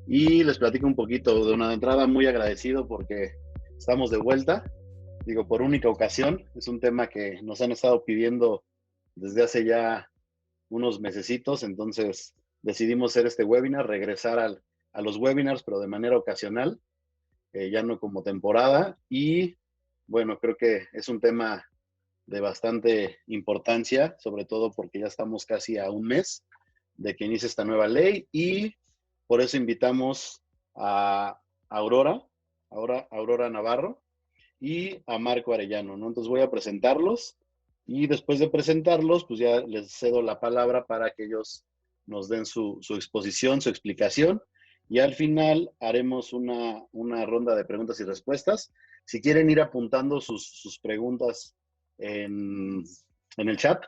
y les platico un poquito. De una entrada muy agradecido porque estamos de vuelta, digo, por única ocasión. Es un tema que nos han estado pidiendo desde hace ya unos mesecitos, entonces decidimos hacer este webinar, regresar a los webinars, pero de manera ocasional, ya no como temporada. Y bueno, creo que es un tema de bastante importancia, sobre todo porque ya estamos casi a un mes de que inicie esta nueva ley, y por eso invitamos a Aurora Navarro y a Marco Arellano, ¿no? Entonces voy a presentarlos, y después de presentarlos, pues ya les cedo la palabra para que ellos nos den su exposición, su explicación, y al final haremos una ronda de preguntas y respuestas. Si quieren ir apuntando sus preguntas en el chat,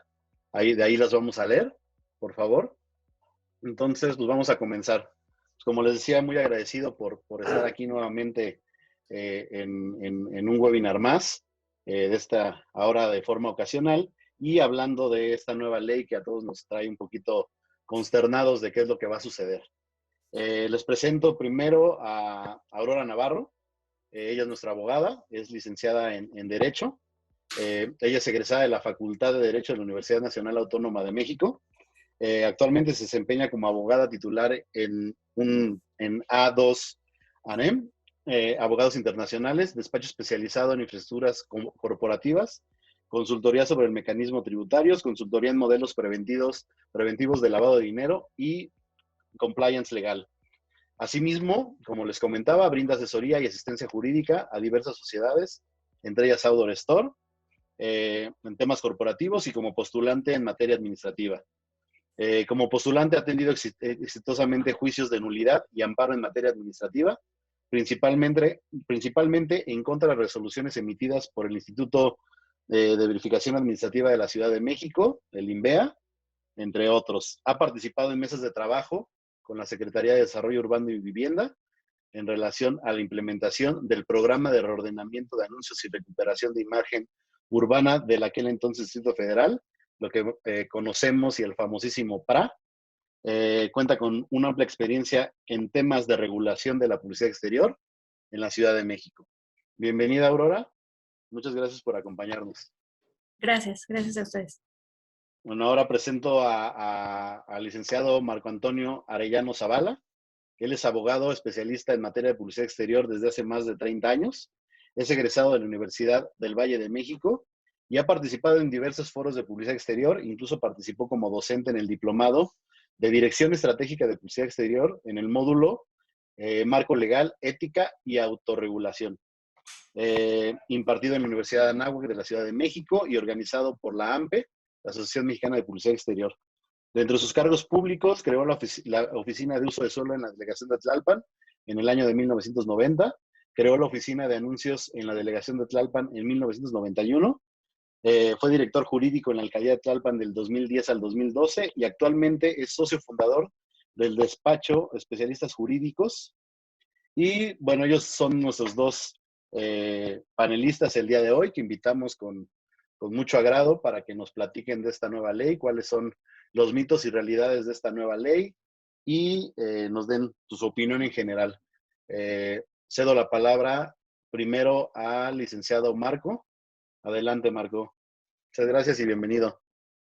de ahí las vamos a leer, por favor. Entonces, pues vamos a comenzar. Pues como les decía, muy agradecido por estar aquí nuevamente en un webinar más, de esta ahora de forma ocasional, y hablando de esta nueva ley que a todos nos trae un poquito consternados de qué es lo que va a suceder. Les presento primero a Aurora Navarro. Ella es nuestra abogada, es licenciada en Derecho. Ella es egresada de la Facultad de Derecho de la Universidad Nacional Autónoma de México. Actualmente se desempeña como abogada titular en A2 ANEM, Abogados Internacionales, despacho especializado en infraestructuras corporativas, consultoría sobre el mecanismo tributarios, consultoría en modelos preventivos de lavado de dinero y compliance legal. Asimismo, como les comentaba, brinda asesoría y asistencia jurídica a diversas sociedades, entre ellas Audor Store, en temas corporativos, y como postulante en materia administrativa. Como postulante ha atendido exitosamente juicios de nulidad y amparo en materia administrativa, principalmente en contra de resoluciones emitidas por el Instituto de Verificación Administrativa de la Ciudad de México, el INVEA, entre otros. Ha participado en mesas de trabajo con la Secretaría de Desarrollo Urbano y Vivienda en relación a la implementación del Programa de Reordenamiento de Anuncios y Recuperación de Imagen Urbana del aquel entonces Distrito Federal, lo que conocemos, y el famosísimo PRA. Cuenta con una amplia experiencia en temas de regulación de la publicidad exterior en la Ciudad de México. Bienvenida, Aurora. Muchas gracias por acompañarnos. Gracias a ustedes. Bueno, ahora presento al licenciado Marco Antonio Arellano Zavala. Él es abogado especialista en materia de publicidad exterior desde hace más de 30 años. Es egresado de la Universidad del Valle de México y ha participado en diversos foros de publicidad exterior. Incluso participó como docente en el diplomado de Dirección Estratégica de Publicidad Exterior en el módulo Marco Legal, Ética y Autorregulación, impartido en la Universidad de Anáhuac de la Ciudad de México y organizado por la AMPE, la Asociación Mexicana de Publicidad Exterior. Dentro de sus cargos públicos, creó la Oficina de Uso de Suelo en la Delegación de Tlalpan en el año de 1990, creó la Oficina de Anuncios en la Delegación de Tlalpan en 1991, fue director jurídico en la Alcaldía de Tlalpan del 2010 al 2012, y actualmente es socio fundador del despacho Especialistas Jurídicos. Y bueno, ellos son nuestros dos panelistas el día de hoy, que invitamos con mucho agrado para que nos platiquen de esta nueva ley, cuáles son los mitos y realidades de esta nueva ley, y nos den su opinión en general. Cedo la palabra primero al licenciado Marco. Adelante, Marco. Muchas gracias y bienvenido.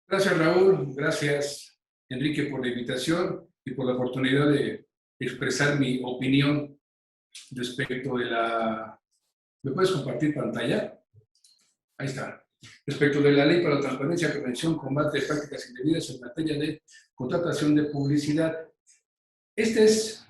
Gracias, Raúl. Gracias, Enrique, por la invitación y por la oportunidad de expresar mi opinión respecto de la... ¿Me puedes compartir pantalla? Ahí está. Respecto de la Ley para la Transparencia, Prevención, Combate de Prácticas Indebidas en materia de contratación de publicidad. Esta es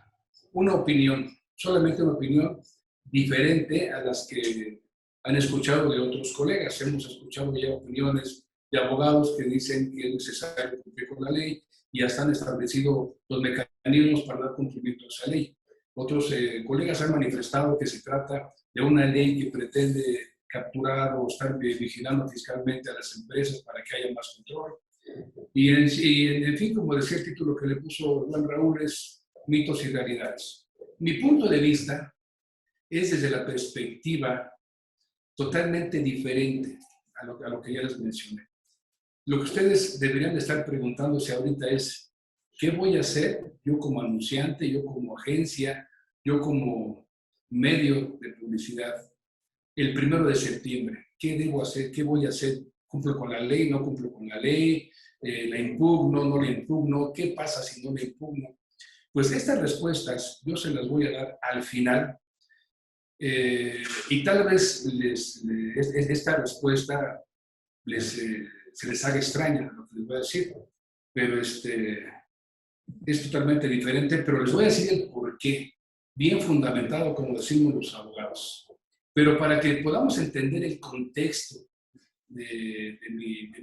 una opinión, solamente una opinión diferente a las que han escuchado de otros colegas. Hemos escuchado ya opiniones de abogados que dicen que es necesario cumplir con la ley y ya están establecidos los mecanismos para dar cumplimiento a esa ley. Otros colegas han manifestado que se trata de una ley que pretende capturar o estar vigilando fiscalmente a las empresas para que haya más control. Y en fin, como decía el título que le puso Juan Raúl, es mitos y realidades. Mi punto de vista es desde la perspectiva totalmente diferente a lo que ya les mencioné. Lo que ustedes deberían de estar preguntándose ahorita es ¿Qué voy a hacer yo como anunciante, yo como agencia, yo como medio de publicidad el 1 de septiembre? ¿Qué debo hacer? ¿Qué voy a hacer? ¿Cumplo con la ley? ¿No cumplo con la ley? ¿La impugno? ¿No la impugno? ¿Qué pasa si no la impugno? Pues estas respuestas yo se las voy a dar al final y tal vez esta respuesta se les haga extraña lo que les voy a decir, pero es totalmente diferente, pero les voy a decir el porqué, bien fundamentado, como decimos los abogados. Pero para que podamos entender el contexto de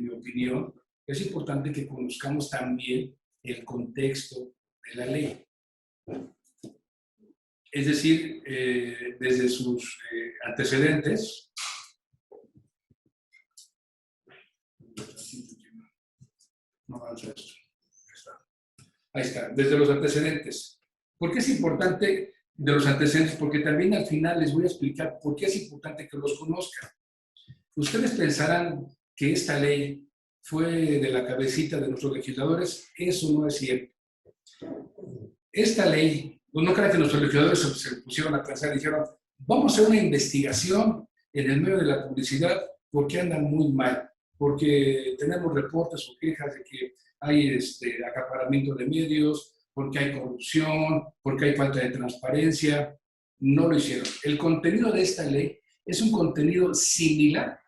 mi opinión, es importante que conozcamos también el contexto de la ley. Es decir, desde sus antecedentes. No avanza esto. Ahí está, desde los antecedentes. ¿Por qué es importante de los antecedentes? Porque también al final les voy a explicar por qué es importante que los conozcan. Ustedes pensarán que esta ley fue de la cabecita de nuestros legisladores. Eso no es cierto. Esta ley, no crean que nuestros legisladores se pusieron a pensar y dijeron, vamos a hacer una investigación en el medio de la publicidad porque andan muy mal, porque tenemos reportes o quejas de que hay acaparamiento de medios, porque hay corrupción, porque hay falta de transparencia. No lo hicieron. El contenido de esta ley es un contenido similar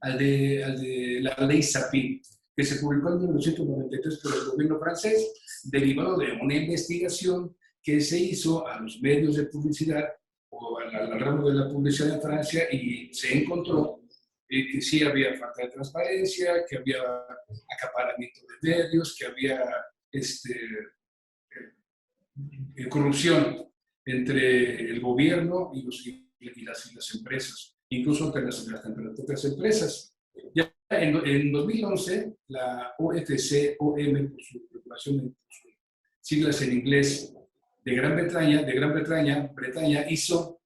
al de la ley Sapin, que se publicó en 1993 por el gobierno francés, derivado de una investigación que se hizo a los medios de publicidad o al ramo de la publicidad en Francia y se encontró que sí había falta de transparencia, que había acaparamiento de medios, que había corrupción entre el gobierno y las empresas, incluso entre las propias empresas. Ya en 2011, la OFC-OM, por su preocupación en sus siglas en inglés, de Gran Bretaña, hizo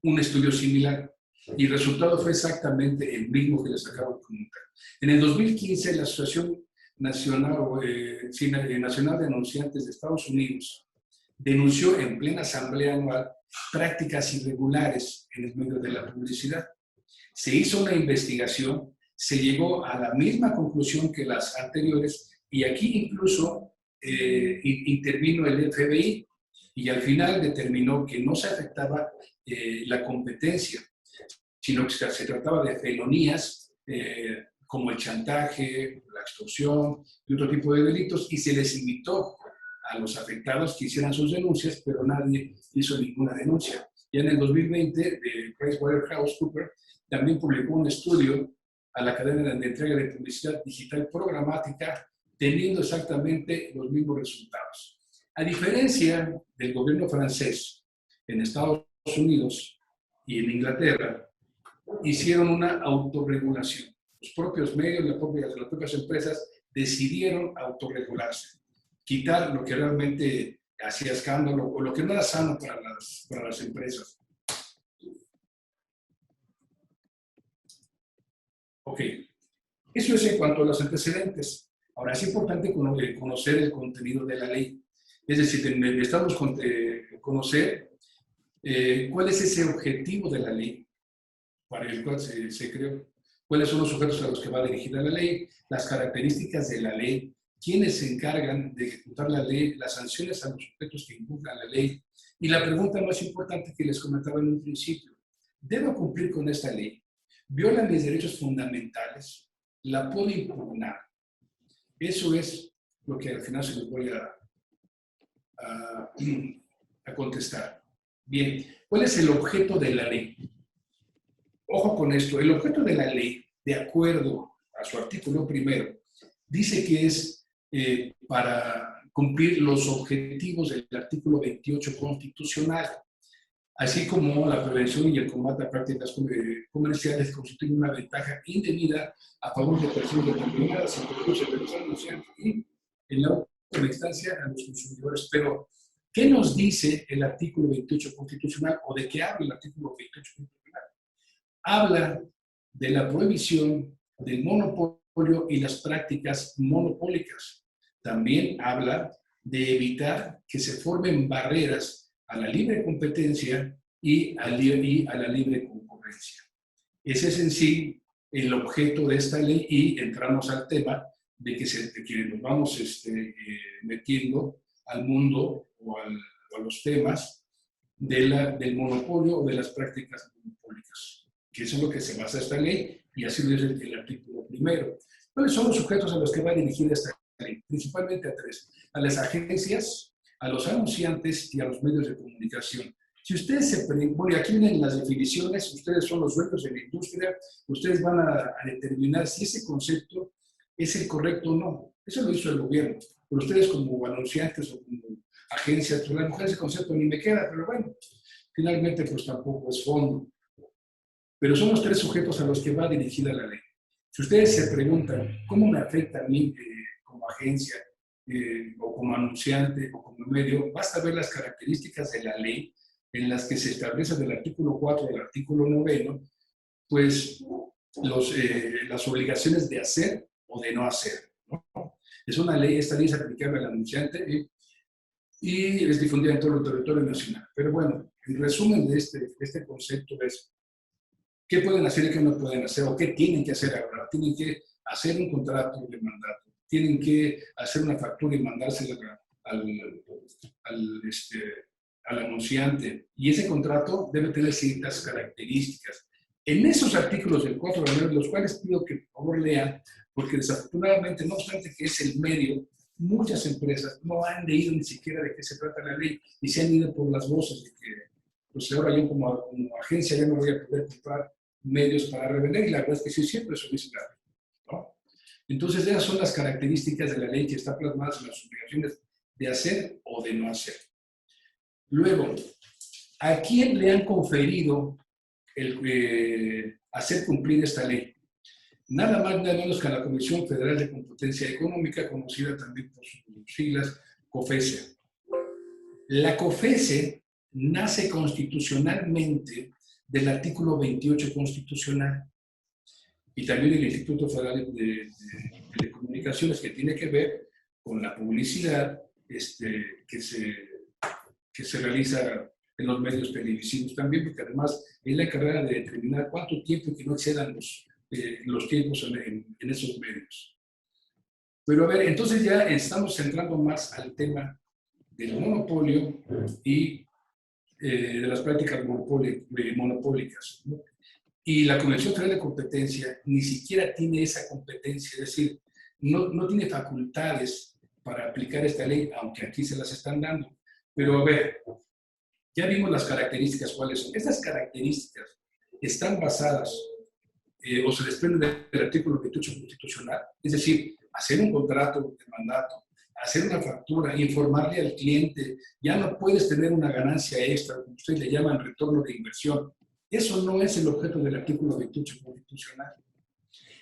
un estudio similar y el resultado fue exactamente el mismo que les acabo de comentar. En el 2015, la Asociación Nacional de Anunciantes de Estados Unidos denunció en plena asamblea anual prácticas irregulares en el medio de la publicidad. Se hizo una investigación, se llegó a la misma conclusión que las anteriores y aquí incluso intervino el FBI y al final determinó que no se afectaba la competencia, sino que se trataba de felonías como el chantaje, la extorsión y otro tipo de delitos y se les invitó a los afectados que hicieran sus denuncias, pero nadie hizo ninguna denuncia. Ya en el 2020, de PricewaterhouseCoopers también publicó un estudio a la cadena de entrega de publicidad digital programática, teniendo exactamente los mismos resultados. A diferencia del gobierno francés, en Estados Unidos y en Inglaterra, hicieron una autorregulación. Los propios medios, las propias empresas decidieron autorregularse, quitar lo que realmente hacía escándalo o lo que no era sano para las empresas. Ok, eso es en cuanto a los antecedentes. Ahora es importante conocer el contenido de la ley. Es decir, necesitamos conocer cuál es ese objetivo de la ley para el cual se creó, cuáles son los sujetos a los que va dirigida la ley, las características de la ley, quiénes se encargan de ejecutar la ley, las sanciones a los sujetos que impugnan la ley. Y la pregunta más importante que les comentaba en un principio, ¿debo cumplir con esta ley? ¿Viola mis derechos fundamentales? ¿La puedo impugnar? Eso es lo que al final se les voy a contestar. Bien, ¿cuál es el objeto de la ley? Ojo con esto, el objeto de la ley, de acuerdo a su artículo primero, dice que es para cumplir los objetivos del artículo 28 constitucional, así como la prevención y el combate a prácticas comerciales constituyen una ventaja indebida a favor de personas determinadas, incluso de los anunciantes y en la última instancia a los consumidores. Pero, ¿qué nos dice el artículo 28 constitucional o de qué habla el artículo 28 constitucional? Habla de la prohibición del monopolio y las prácticas monopólicas. también habla de evitar que se formen barreras a la libre competencia y a la libre concurrencia. Ese es en sí el objeto de esta ley y entramos al tema de que nos vamos metiendo al mundo o a los temas del monopolio o de las prácticas monopólicas, que eso es lo que se basa esta ley y así lo dice el artículo primero. ¿Cuáles son los sujetos a los que va dirigida esta ley? Principalmente a tres: a las agencias, a los anunciantes y a los medios de comunicación. Si ustedes se preguntan, bueno, y aquí vienen las definiciones, ustedes son los dueños de la industria, ustedes van a determinar si ese concepto es el correcto o no. Eso lo hizo el gobierno. Pero ustedes como anunciantes o como agencias, pues a lo mejor ese concepto ni me queda, pero bueno, finalmente pues tampoco es fondo. Pero son los tres sujetos a los que va dirigida la ley. Si ustedes se preguntan, ¿cómo me afecta a mí como agencia o como anunciante o como medio? Basta ver las características de la ley en las que se establece del artículo 4 al artículo 9, pues las obligaciones de hacer o de no hacer, ¿no? Es una ley, esta ley es aplicable al anunciante y es difundida en todo el territorio nacional. Pero bueno, el resumen de este concepto es qué pueden hacer y qué no pueden hacer, o qué tienen que hacer ahora. Tienen que hacer un contrato de mandato, tienen que hacer una factura y mandársela al anunciante, y ese contrato debe tener ciertas características. En esos artículos del 4 de enero, los cuales pido que por favor lean, porque desafortunadamente, no obstante que es el medio, muchas empresas no han leído ni siquiera de qué se trata la ley y se han ido por las voces de que, pues ahora yo como agencia ya no voy a poder comprar medios para revender, y la verdad es que sí, siempre eso dice la ley, ¿no? Entonces, esas son las características de la ley que están plasmadas en las obligaciones de hacer o de no hacer. Luego, ¿a quién le han conferido el hacer cumplir esta ley? Nada más, nada menos que a la Comisión Federal de Competencia Económica, conocida también por sus siglas COFESE. La COFESE nace constitucionalmente del artículo 28 constitucional y también el Instituto Federal de Telecomunicaciones, que tiene que ver con la publicidad que se realiza en los medios televisivos también, porque además es la encargada de determinar cuánto tiempo y que no excedan los tiempos en esos medios. Pero a ver, entonces ya estamos centrando más al tema del monopolio y de las prácticas monopólicas, ¿no? Y la Comisión Federal de Competencia ni siquiera tiene esa competencia, es decir, no tiene facultades para aplicar esta ley, aunque aquí se las están dando. Pero a ver, ya vimos las características, ¿cuáles son? Estas características están basadas o se desprenden del artículo 28 constitucional, es decir, hacer un contrato de mandato, hacer una factura, informarle al cliente, ya no puedes tener una ganancia extra, como ustedes le llaman retorno de inversión. Eso no es el objeto del artículo 28 constitucional.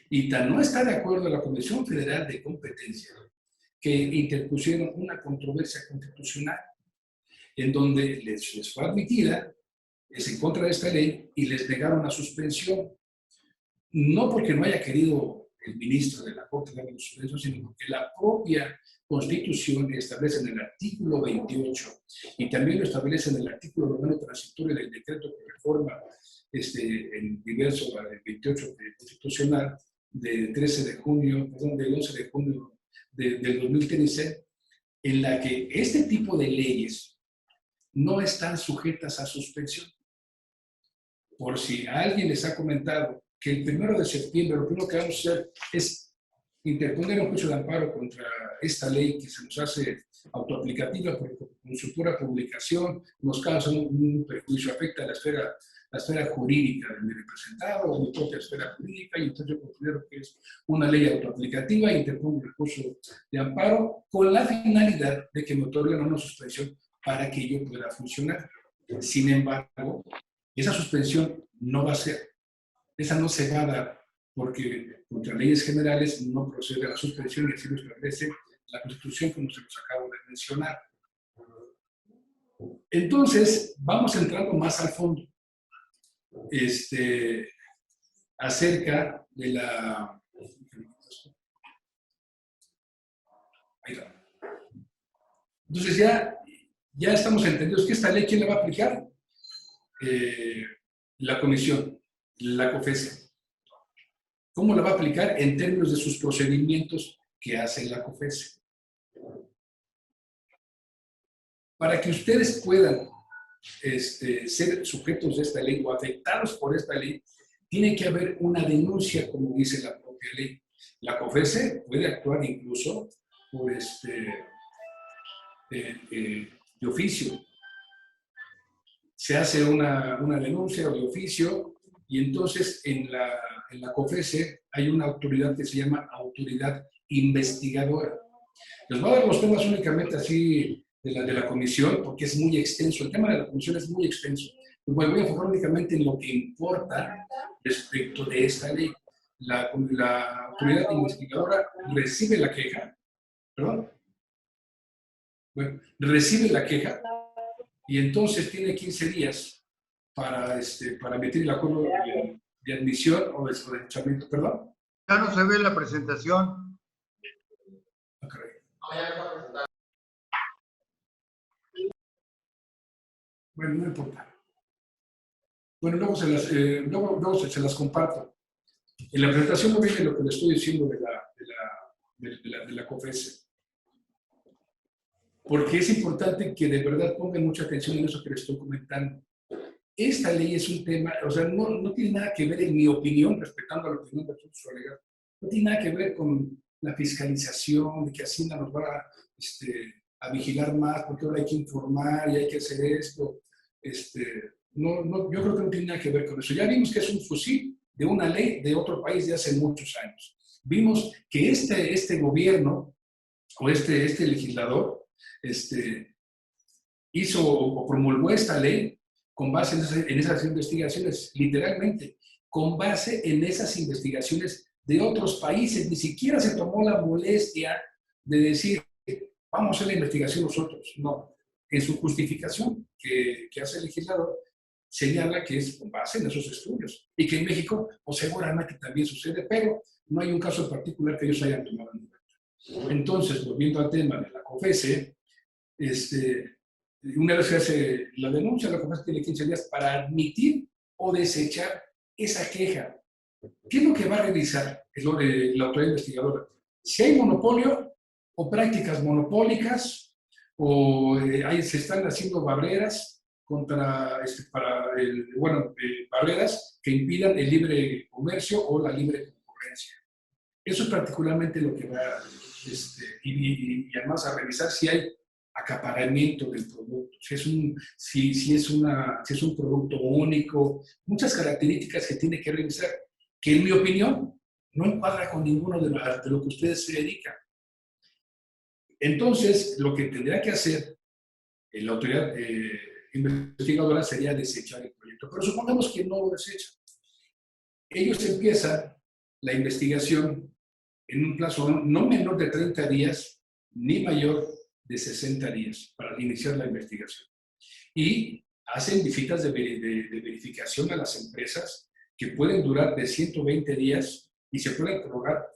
Y tan no está de acuerdo la Comisión Federal de Competencia que interpusieron una controversia constitucional en donde les fue admitida, es en contra de esta ley, y les negaron la suspensión. No porque no haya querido el ministro de la Corte de Suspensión, sino porque la propia Constitución establece en el artículo 28 y también lo establece en el artículo 9 transitorio del decreto que reforma el diverso del 28 constitucional del 13 de junio, perdón, del 11 de junio del 2013, en la que este tipo de leyes no están sujetas a suspensión. Por si alguien les ha comentado que el 1 de septiembre lo primero que vamos a hacer es interponer un juicio de amparo contra esta ley que se nos hace autoaplicativa, porque con su pura publicación nos causa un perjuicio, afecta a la esfera jurídica de mi representado o mi propia esfera jurídica, y entonces yo considero que es una ley autoaplicativa e interpongo un recurso de amparo con la finalidad de que me otorguen una suspensión para que ello pueda funcionar. Sin embargo, esa suspensión no va a ser, esa no se va a dar, porque contra leyes generales no procede a la suspensión y así lo establece la Constitución, como se los acabo de mencionar. Entonces, vamos entrando más al fondo acerca de la... Ahí va. Entonces ya estamos entendidos que esta ley, ¿quién la va a aplicar? La comisión, la COFESE. ¿Cómo la va a aplicar? En términos de sus procedimientos que hace la COFESE. Para que ustedes puedan ser sujetos de esta ley o afectados por esta ley, tiene que haber una denuncia, como dice la propia ley. La COFESE puede actuar incluso por de oficio. Se hace una denuncia de oficio y entonces en la COFESE hay una autoridad que se llama autoridad investigadora. Les voy a dar los temas únicamente así de la comisión, porque es muy extenso. El tema de la comisión es muy extenso. Pues bueno, voy a enfocar únicamente en lo que importa respecto de esta ley. La autoridad investigadora recibe la queja, ¿perdón? Bueno, recibe la queja y entonces tiene 15 días para emitir el acuerdo de admisión o de desechamiento, ¿perdón? Ya no se ve la presentación. Okay. Bueno, no importa. Bueno, luego se las comparto. En la presentación no viene lo que le estoy diciendo de la COFESE. Porque es importante que de verdad pongan mucha atención en eso que les estoy comentando. Esta ley es un tema, o sea, no tiene nada que ver, en mi opinión, respetando la opinión de todos sus alegados, no tiene nada que ver con la fiscalización, de que Hacienda nos va a vigilar más, porque ahora hay que informar y hay que hacer esto. Yo creo que no tiene nada que ver con eso. Ya vimos que es un fusil de una ley de otro país de hace muchos años. Vimos que este gobierno o este legislador hizo o promulgó esta ley con base en esas investigaciones, literalmente, con base en esas investigaciones de otros países. Ni siquiera se tomó la molestia de decir, vamos a hacer la investigación nosotros. No, en su justificación que hace el legislador, señala que es con base en esos estudios y que en México pues, seguramente también sucede, pero no hay un caso particular que ellos hayan tomado en cuenta. Entonces, volviendo al tema de la COFESE, una vez que hace la denuncia, la COFESE tiene 15 días para admitir o desechar esa queja. ¿Qué es lo que va a revisar la autoridad investigadora? Si hay monopolio o prácticas monopólicas o se están haciendo barreras barreras que impidan el libre comercio o la libre concurrencia. Eso es particularmente lo que va y además a revisar si hay acaparamiento del producto, si es un producto único, muchas características que tiene que revisar, que en mi opinión no encuadra con ninguno de lo que ustedes se dedican. Entonces, lo que tendrá que hacer la autoridad investigadora sería desechar el proyecto, pero supongamos que no lo desecha. Ellos empiezan la investigación en un plazo no menor de 30 días ni mayor de 60 días para iniciar la investigación. Y hacen visitas de verificación a las empresas que pueden durar de 120 días y se pueden prorrogar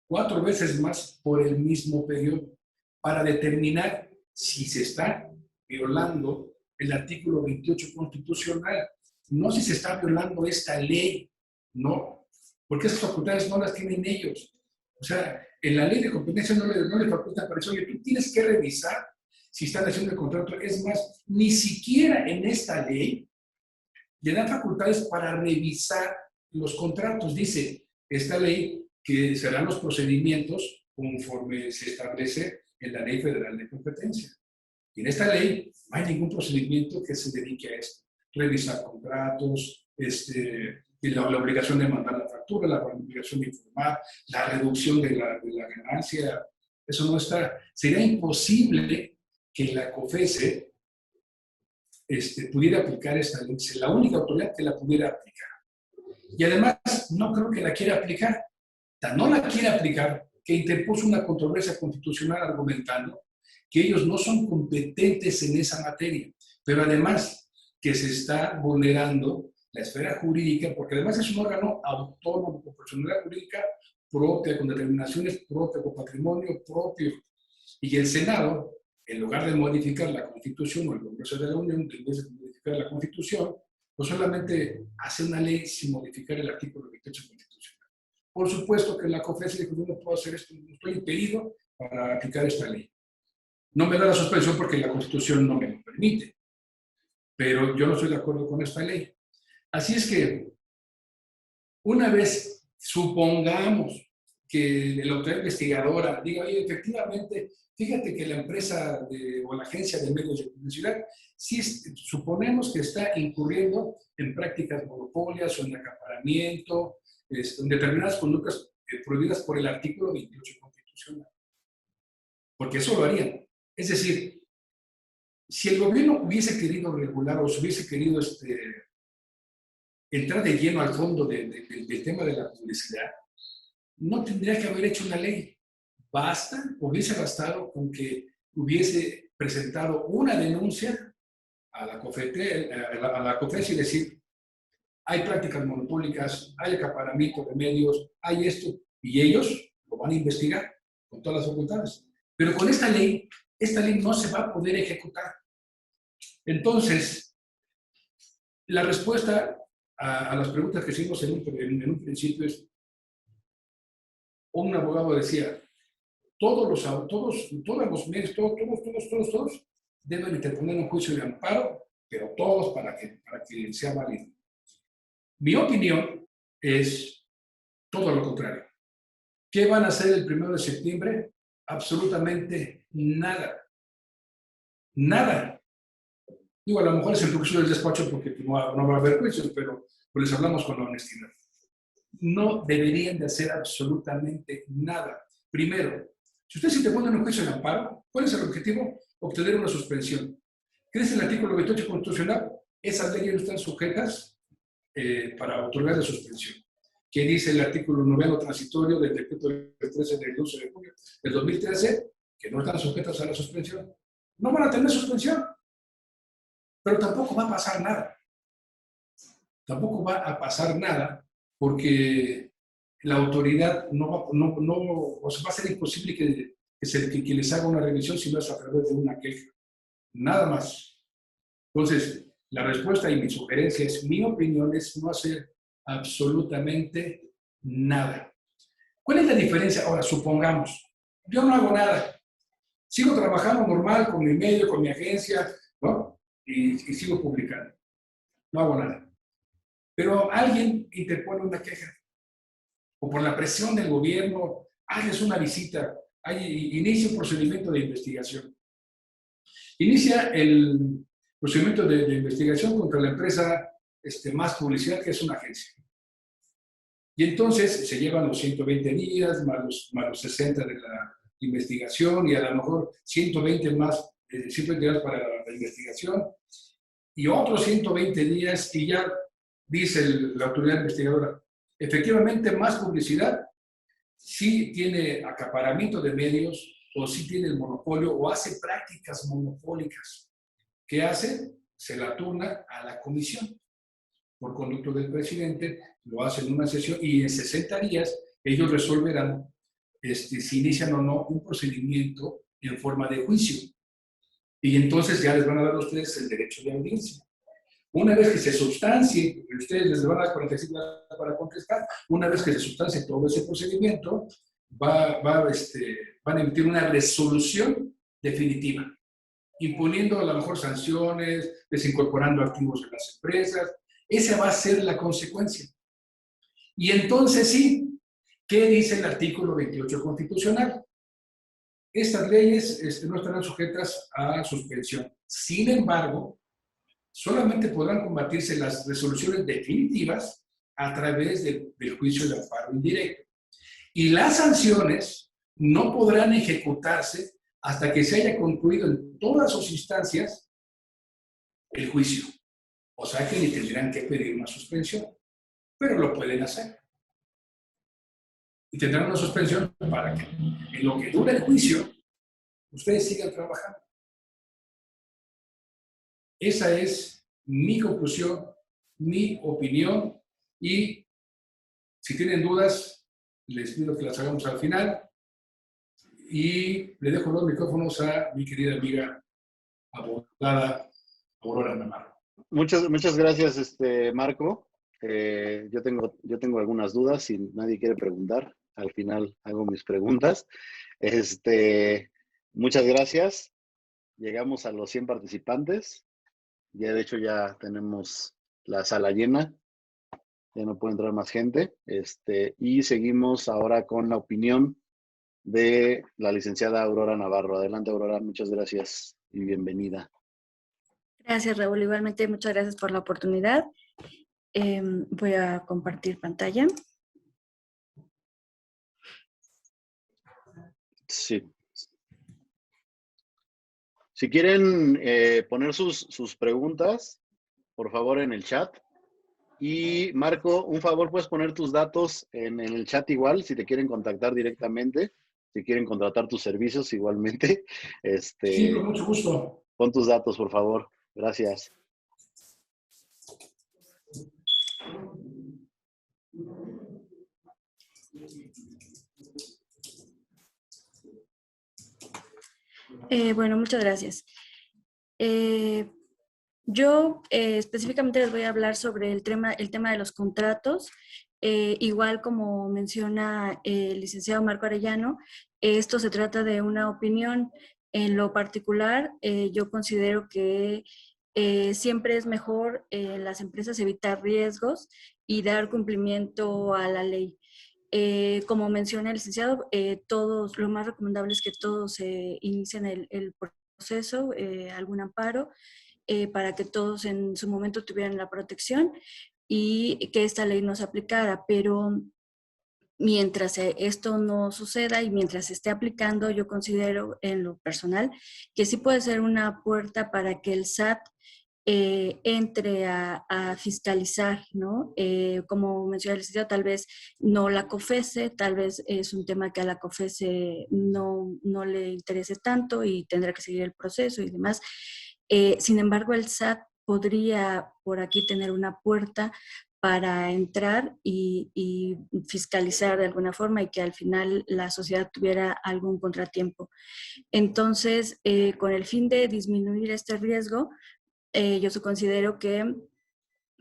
4 veces más por el mismo periodo para determinar si se está violando el artículo 28 constitucional, no si se está violando esta ley, no, porque esas facultades no las tienen ellos. O sea, en la ley de competencia no le facultan para eso. Oye, tú tienes que revisar si están haciendo el contrato. Es más, ni siquiera en esta ley le dan facultades para revisar los contratos. Dice esta ley que serán los procedimientos conforme se establece en la Ley Federal de Competencia. Y en esta ley no hay ningún procedimiento que se dedique a esto. Revisar contratos, la obligación de mandar la factura, la obligación de informar, la reducción de la ganancia, eso no está. Sería imposible que la COFESE pudiera aplicar esta ley. Es la única autoridad que la pudiera aplicar. Y además, no creo que la quiera aplicar. No la quiere aplicar, que interpuso una controversia constitucional argumentando que ellos no son competentes en esa materia, pero además que se está vulnerando la esfera jurídica, porque además es un órgano autónomo, con personalidad jurídica propia, con determinaciones propias, con patrimonio propio. Y el Senado, en lugar de modificar la Constitución o el Congreso de la Unión, en vez de modificar la Constitución, pues solamente hace una ley sin modificar el artículo 28 constitucional. Por supuesto que la COFECE dijo, no puedo hacer esto, no estoy impedido para aplicar esta ley. No me da la suspensión porque la Constitución no me lo permite, pero yo no estoy de acuerdo con esta ley. Así es que, una vez supongamos que la autoridad investigadora diga, oye, efectivamente, fíjate que la empresa o la agencia de medios de publicidad, sí suponemos que está incurriendo en prácticas monopólicas o en acaparamiento, en determinadas conductas prohibidas por el artículo 28 constitucional. Porque eso lo harían. Es decir, si el gobierno hubiese querido regular o se hubiese querido entrar de lleno al fondo del tema de la publicidad, no tendría que haber hecho una ley. Hubiese bastado con que hubiese presentado una denuncia a la COFECE y decir, hay prácticas monopólicas, hay acaparamiento de medios, hay esto, y ellos lo van a investigar con todas las facultades. Pero con esta ley no se va a poder ejecutar. Entonces, la respuesta a las preguntas que hicimos en un principio es, un abogado decía, todos los medios, todos deben interponer un juicio de amparo, pero todos para que sea válido. Mi opinión es todo lo contrario. ¿Qué van a hacer el 1 de septiembre? Absolutamente nada. Nada. Digo, a lo mejor es el curso del despacho porque no va a haber juicios, pero pues les hablamos con la honestidad. No deberían de hacer absolutamente nada. Primero, si ustedes interponen un juicio de amparo, ¿cuál es el objetivo? Obtener una suspensión. ¿Qué dice el artículo 28 constitucional? Esas leyes no están sujetas para otorgar la suspensión. ¿Qué dice el artículo 9 transitorio del decreto del 13 del 12 de junio del 2013? Que no están sujetas a la suspensión. No van a tener suspensión, pero tampoco va a pasar nada. Tampoco va a pasar nada porque la autoridad o sea, va a ser imposible que les haga una revisión si no es a través de una queja. Nada más. Entonces, la respuesta y mi sugerencia mi opinión es no hacer absolutamente nada. ¿Cuál es la diferencia? Ahora, supongamos, yo no hago nada. Sigo trabajando normal con mi medio, con mi agencia, ¿no? Y sigo publicando. No hago nada. Pero alguien interpone una queja. O por la presión del gobierno, haces una visita, inicia un procedimiento de investigación. Inicia el procedimiento de investigación contra la empresa Más Publicidad, que es una agencia. Y entonces se llevan los 120 días, más los 60 de la investigación, y a lo mejor 120 días para la investigación, y otros 120 días, y ya dice la autoridad investigadora, efectivamente Más Publicidad sí tiene acaparamiento de medios, o sí tiene el monopolio, o hace prácticas monopólicas. ¿Qué hace? Se la turna a la comisión. Por conducto del presidente, lo hacen en una sesión, y en 60 días ellos resolverán si inician o no un procedimiento en forma de juicio. Y entonces ya les van a dar a ustedes el derecho de audiencia. Una vez que se substancie, ustedes les van a dar 45 días para contestar, una vez que se substancie todo ese procedimiento, van a emitir una resolución definitiva, imponiendo a lo mejor sanciones, desincorporando activos de las empresas. Esa va a ser la consecuencia. Y entonces sí, ¿qué dice el artículo 28 constitucional? Estas leyes no estarán sujetas a suspensión. Sin embargo, solamente podrán combatirse las resoluciones definitivas a través del juicio de amparo indirecto. Y las sanciones no podrán ejecutarse hasta que se haya concluido en todas sus instancias el juicio. O sea que ni tendrán que pedir una suspensión, pero lo pueden hacer. Y tendrán una suspensión para que en lo que dura el juicio, ustedes sigan trabajando. Esa es mi conclusión, mi opinión, y si tienen dudas, les pido que las hagamos al final. y le dejo los micrófonos a mi querida amiga abogada Aurora Navarro. Muchas gracias, Marco. Yo tengo algunas dudas, si nadie quiere preguntar, al final hago mis preguntas. Muchas gracias. Llegamos a los 100 participantes. Ya de hecho ya tenemos la sala llena. Ya no puede entrar más gente. Y seguimos ahora con la opinión de la licenciada Aurora Navarro. Adelante, Aurora. Muchas gracias y bienvenida. Gracias, Raúl. Igualmente, muchas gracias por la oportunidad. Voy a compartir pantalla. Sí. Si quieren poner sus preguntas, por favor, en el chat. Y Marco, un favor, puedes poner tus datos en el chat igual, si te quieren contactar directamente, si quieren contratar tus servicios igualmente. Sí, con mucho gusto. Pon tus datos, por favor. Gracias. Bueno, muchas gracias. Yo específicamente les voy a hablar sobre el tema de los contratos. Igual como menciona el licenciado Marco Arellano, esto se trata de una opinión. En lo particular, yo considero que siempre es mejor en las empresas evitar riesgos y dar cumplimiento a la ley. Como menciona el licenciado, lo más recomendable es que todos inicien el proceso, algún amparo, para que todos en su momento tuvieran la protección y que esta ley no se aplicara. Pero mientras esto no suceda y mientras se esté aplicando, yo considero en lo personal que sí puede ser una puerta para que el SAT entre a fiscalizar, ¿no? Como mencioné el licenciado, tal vez no la COFESE, tal vez es un tema que a la COFESE no le interese tanto y tendrá que seguir el proceso y demás. Sin embargo, el SAT podría por aquí tener una puerta para entrar y fiscalizar de alguna forma y que al final la sociedad tuviera algún contratiempo. Entonces, con el fin de disminuir este riesgo, yo considero que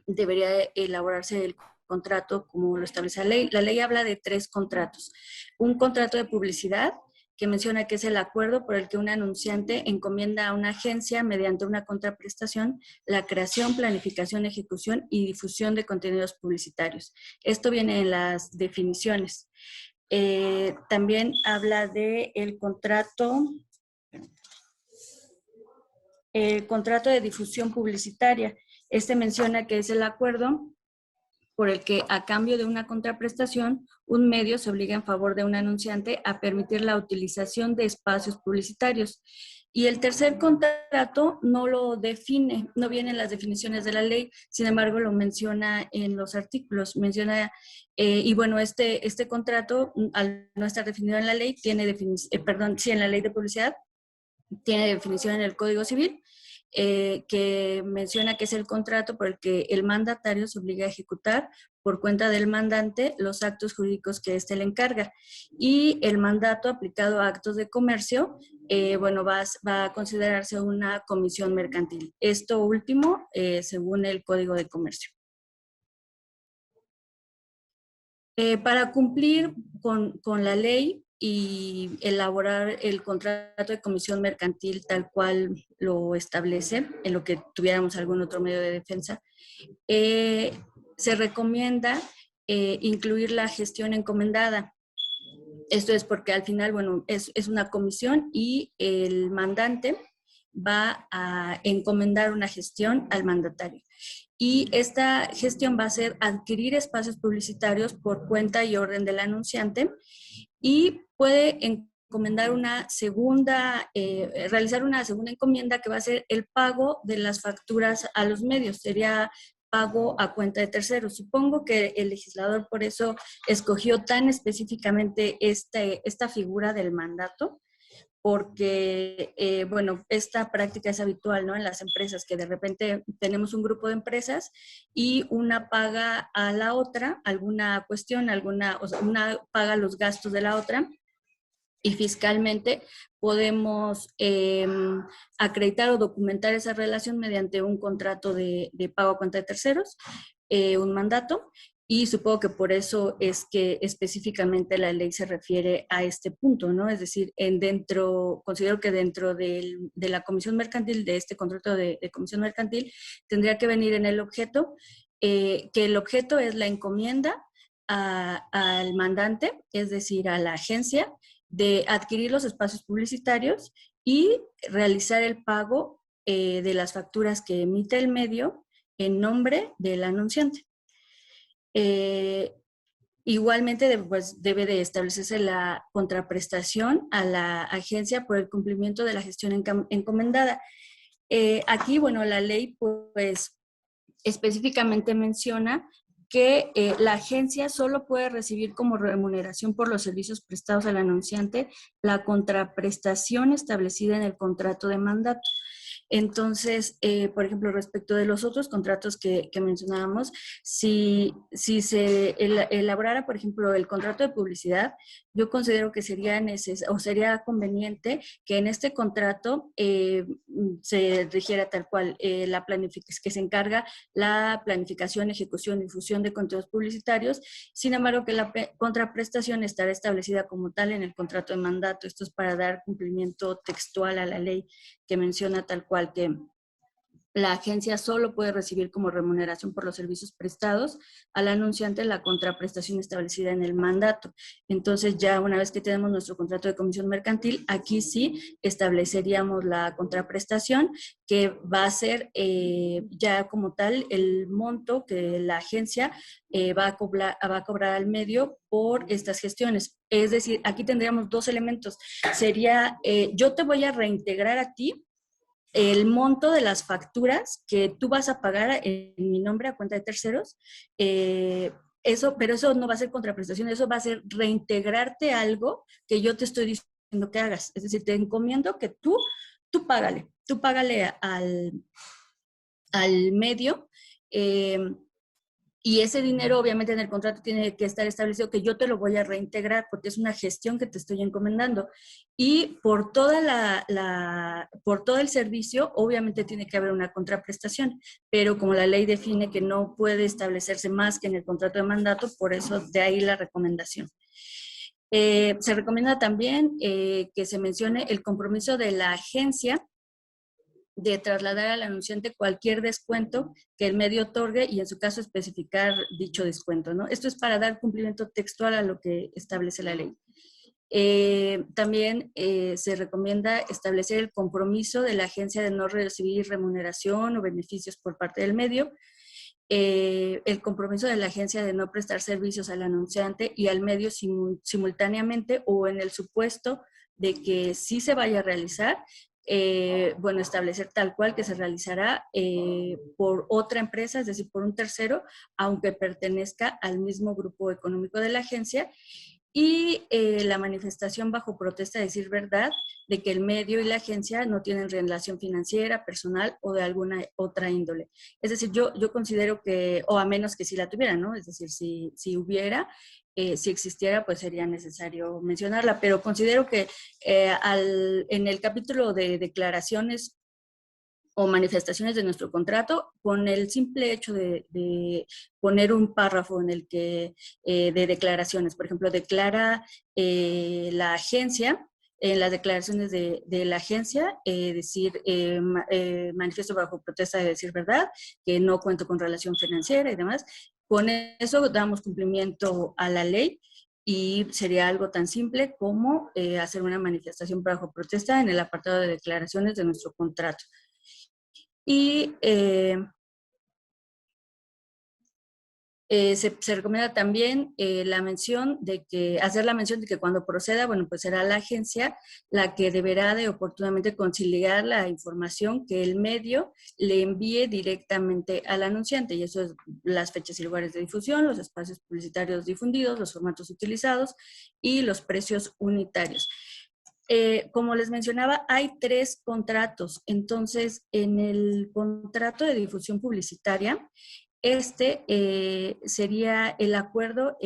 debería elaborarse el contrato como lo establece la ley. La ley habla de 3 contratos. Un contrato de publicidad, que menciona que es el acuerdo por el que un anunciante encomienda a una agencia mediante una contraprestación la creación, planificación, ejecución y difusión de contenidos publicitarios. Esto viene en las definiciones. También habla de el contrato de difusión publicitaria. Este menciona que es el acuerdo por el que, a cambio de una contraprestación, un medio se obliga en favor de un anunciante a permitir la utilización de espacios publicitarios. Y el tercer contrato no lo define, no viene en las definiciones de la ley, sin embargo lo menciona en los artículos, menciona, y bueno, este contrato, al no estar definido en la ley, tiene definición, sí, en la ley de publicidad, tiene definición en el Código Civil, que menciona que es el contrato por el que el mandatario se obliga a ejecutar por cuenta del mandante los actos jurídicos que éste le encarga. Y el mandato aplicado a actos de comercio, bueno, va a considerarse una comisión mercantil. Esto último, según el Código de Comercio. Para cumplir con la ley y elaborar el contrato de comisión mercantil tal cual lo establece, en lo que tuviéramos algún otro medio de defensa, se recomienda incluir la gestión encomendada. Esto es porque al final, bueno, es una comisión y el mandante va a encomendar una gestión al mandatario. Y esta gestión va a ser adquirir espacios publicitarios por cuenta y orden del anunciante y puede encomendar realizar una segunda encomienda que va a ser el pago de las facturas a los medios. Sería pago a cuenta de terceros. Supongo que el legislador por eso escogió tan específicamente esta figura del mandato, porque, bueno, esta práctica es habitual, ¿no? En las empresas, que de repente tenemos un grupo de empresas y una paga a la otra alguna cuestión, o sea, una paga los gastos de la otra y fiscalmente podemos acreditar o documentar esa relación mediante un contrato de pago a cuenta de terceros, un mandato, y supongo que por eso es que específicamente la ley se refiere a este punto, ¿no? Es decir, considero que dentro de la comisión mercantil, de este contrato de comisión mercantil, tendría que venir en el objeto, que el objeto es la encomienda al mandante, es decir, a la agencia, de adquirir los espacios publicitarios y realizar el pago de las facturas que emite el medio en nombre del anunciante. Igualmente, pues, debe de establecerse la contraprestación a la agencia por el cumplimiento de la gestión encomendada. Aquí, bueno, la ley pues específicamente menciona que la agencia solo puede recibir como remuneración por los servicios prestados al anunciante la contraprestación establecida en el contrato de mandato. Entonces, por ejemplo, respecto de los otros contratos que mencionábamos, si se elaborara, por ejemplo, el contrato de publicidad, yo considero que sería sería conveniente que en este contrato se rigiera tal cual que se encarga la planificación, ejecución y difusión de contenidos publicitarios. Sin embargo, que la contraprestación estará establecida como tal en el contrato de mandato. Esto es para dar cumplimiento textual a la ley que menciona tal cual que la agencia solo puede recibir como remuneración por los servicios prestados al anunciante la contraprestación establecida en el mandato. Entonces, ya una vez que tenemos nuestro contrato de comisión mercantil, aquí sí estableceríamos la contraprestación, que va a ser ya como tal el monto que la agencia va a cobrar al medio por estas gestiones. Es decir, aquí tendríamos dos elementos. Sería, yo te voy a reintegrar a ti el monto de las facturas que tú vas a pagar en mi nombre a cuenta de terceros, pero eso no va a ser contraprestación, eso va a ser reintegrarte algo que yo te estoy diciendo que hagas. Es decir, te encomiendo que tú págale al medio, y ese dinero obviamente en el contrato tiene que estar establecido que yo te lo voy a reintegrar porque es una gestión que te estoy encomendando. Y por todo el servicio obviamente tiene que haber una contraprestación, pero como la ley define que no puede establecerse más que en el contrato de mandato, por eso de ahí la recomendación. Se recomienda también que se mencione el compromiso de la agencia de trasladar al anunciante cualquier descuento que el medio otorgue y en su caso especificar dicho descuento, ¿no? Esto es para dar cumplimiento textual a lo que establece la ley. También se recomienda establecer el compromiso de la agencia de no recibir remuneración o beneficios por parte del medio, el compromiso de la agencia de no prestar servicios al anunciante y al medio simultáneamente o en el supuesto de que sí se vaya a realizar, bueno, establecer tal cual que se realizará por otra empresa, es decir, por un tercero, aunque pertenezca al mismo grupo económico de la agencia, y la manifestación bajo protesta de decir verdad de que el medio y la agencia no tienen relación financiera, personal o de alguna otra índole. Es decir, yo considero que, o a menos que sí la tuvieran, ¿no? Es decir, si hubiera, si existiera, pues sería necesario mencionarla, pero considero que en el capítulo de declaraciones o manifestaciones de nuestro contrato, con el simple hecho de poner un párrafo en el que de declaraciones, por ejemplo, declara la agencia, en las declaraciones de la agencia, decir, manifiesto bajo protesta de decir verdad, que no cuento con relación financiera y demás. Con eso damos cumplimiento a la ley y sería algo tan simple como hacer una manifestación bajo protesta en el apartado de declaraciones de nuestro contrato. Y se recomienda también hacer la mención de que cuando proceda, bueno, pues será la agencia la que deberá de oportunamente conciliar la información que el medio le envíe directamente al anunciante, y eso es las fechas y lugares de difusión, los espacios publicitarios difundidos, los formatos utilizados y los precios unitarios. Como les mencionaba, hay 3 contratos. Entonces, en el contrato de difusión publicitaria, sería el acuerdo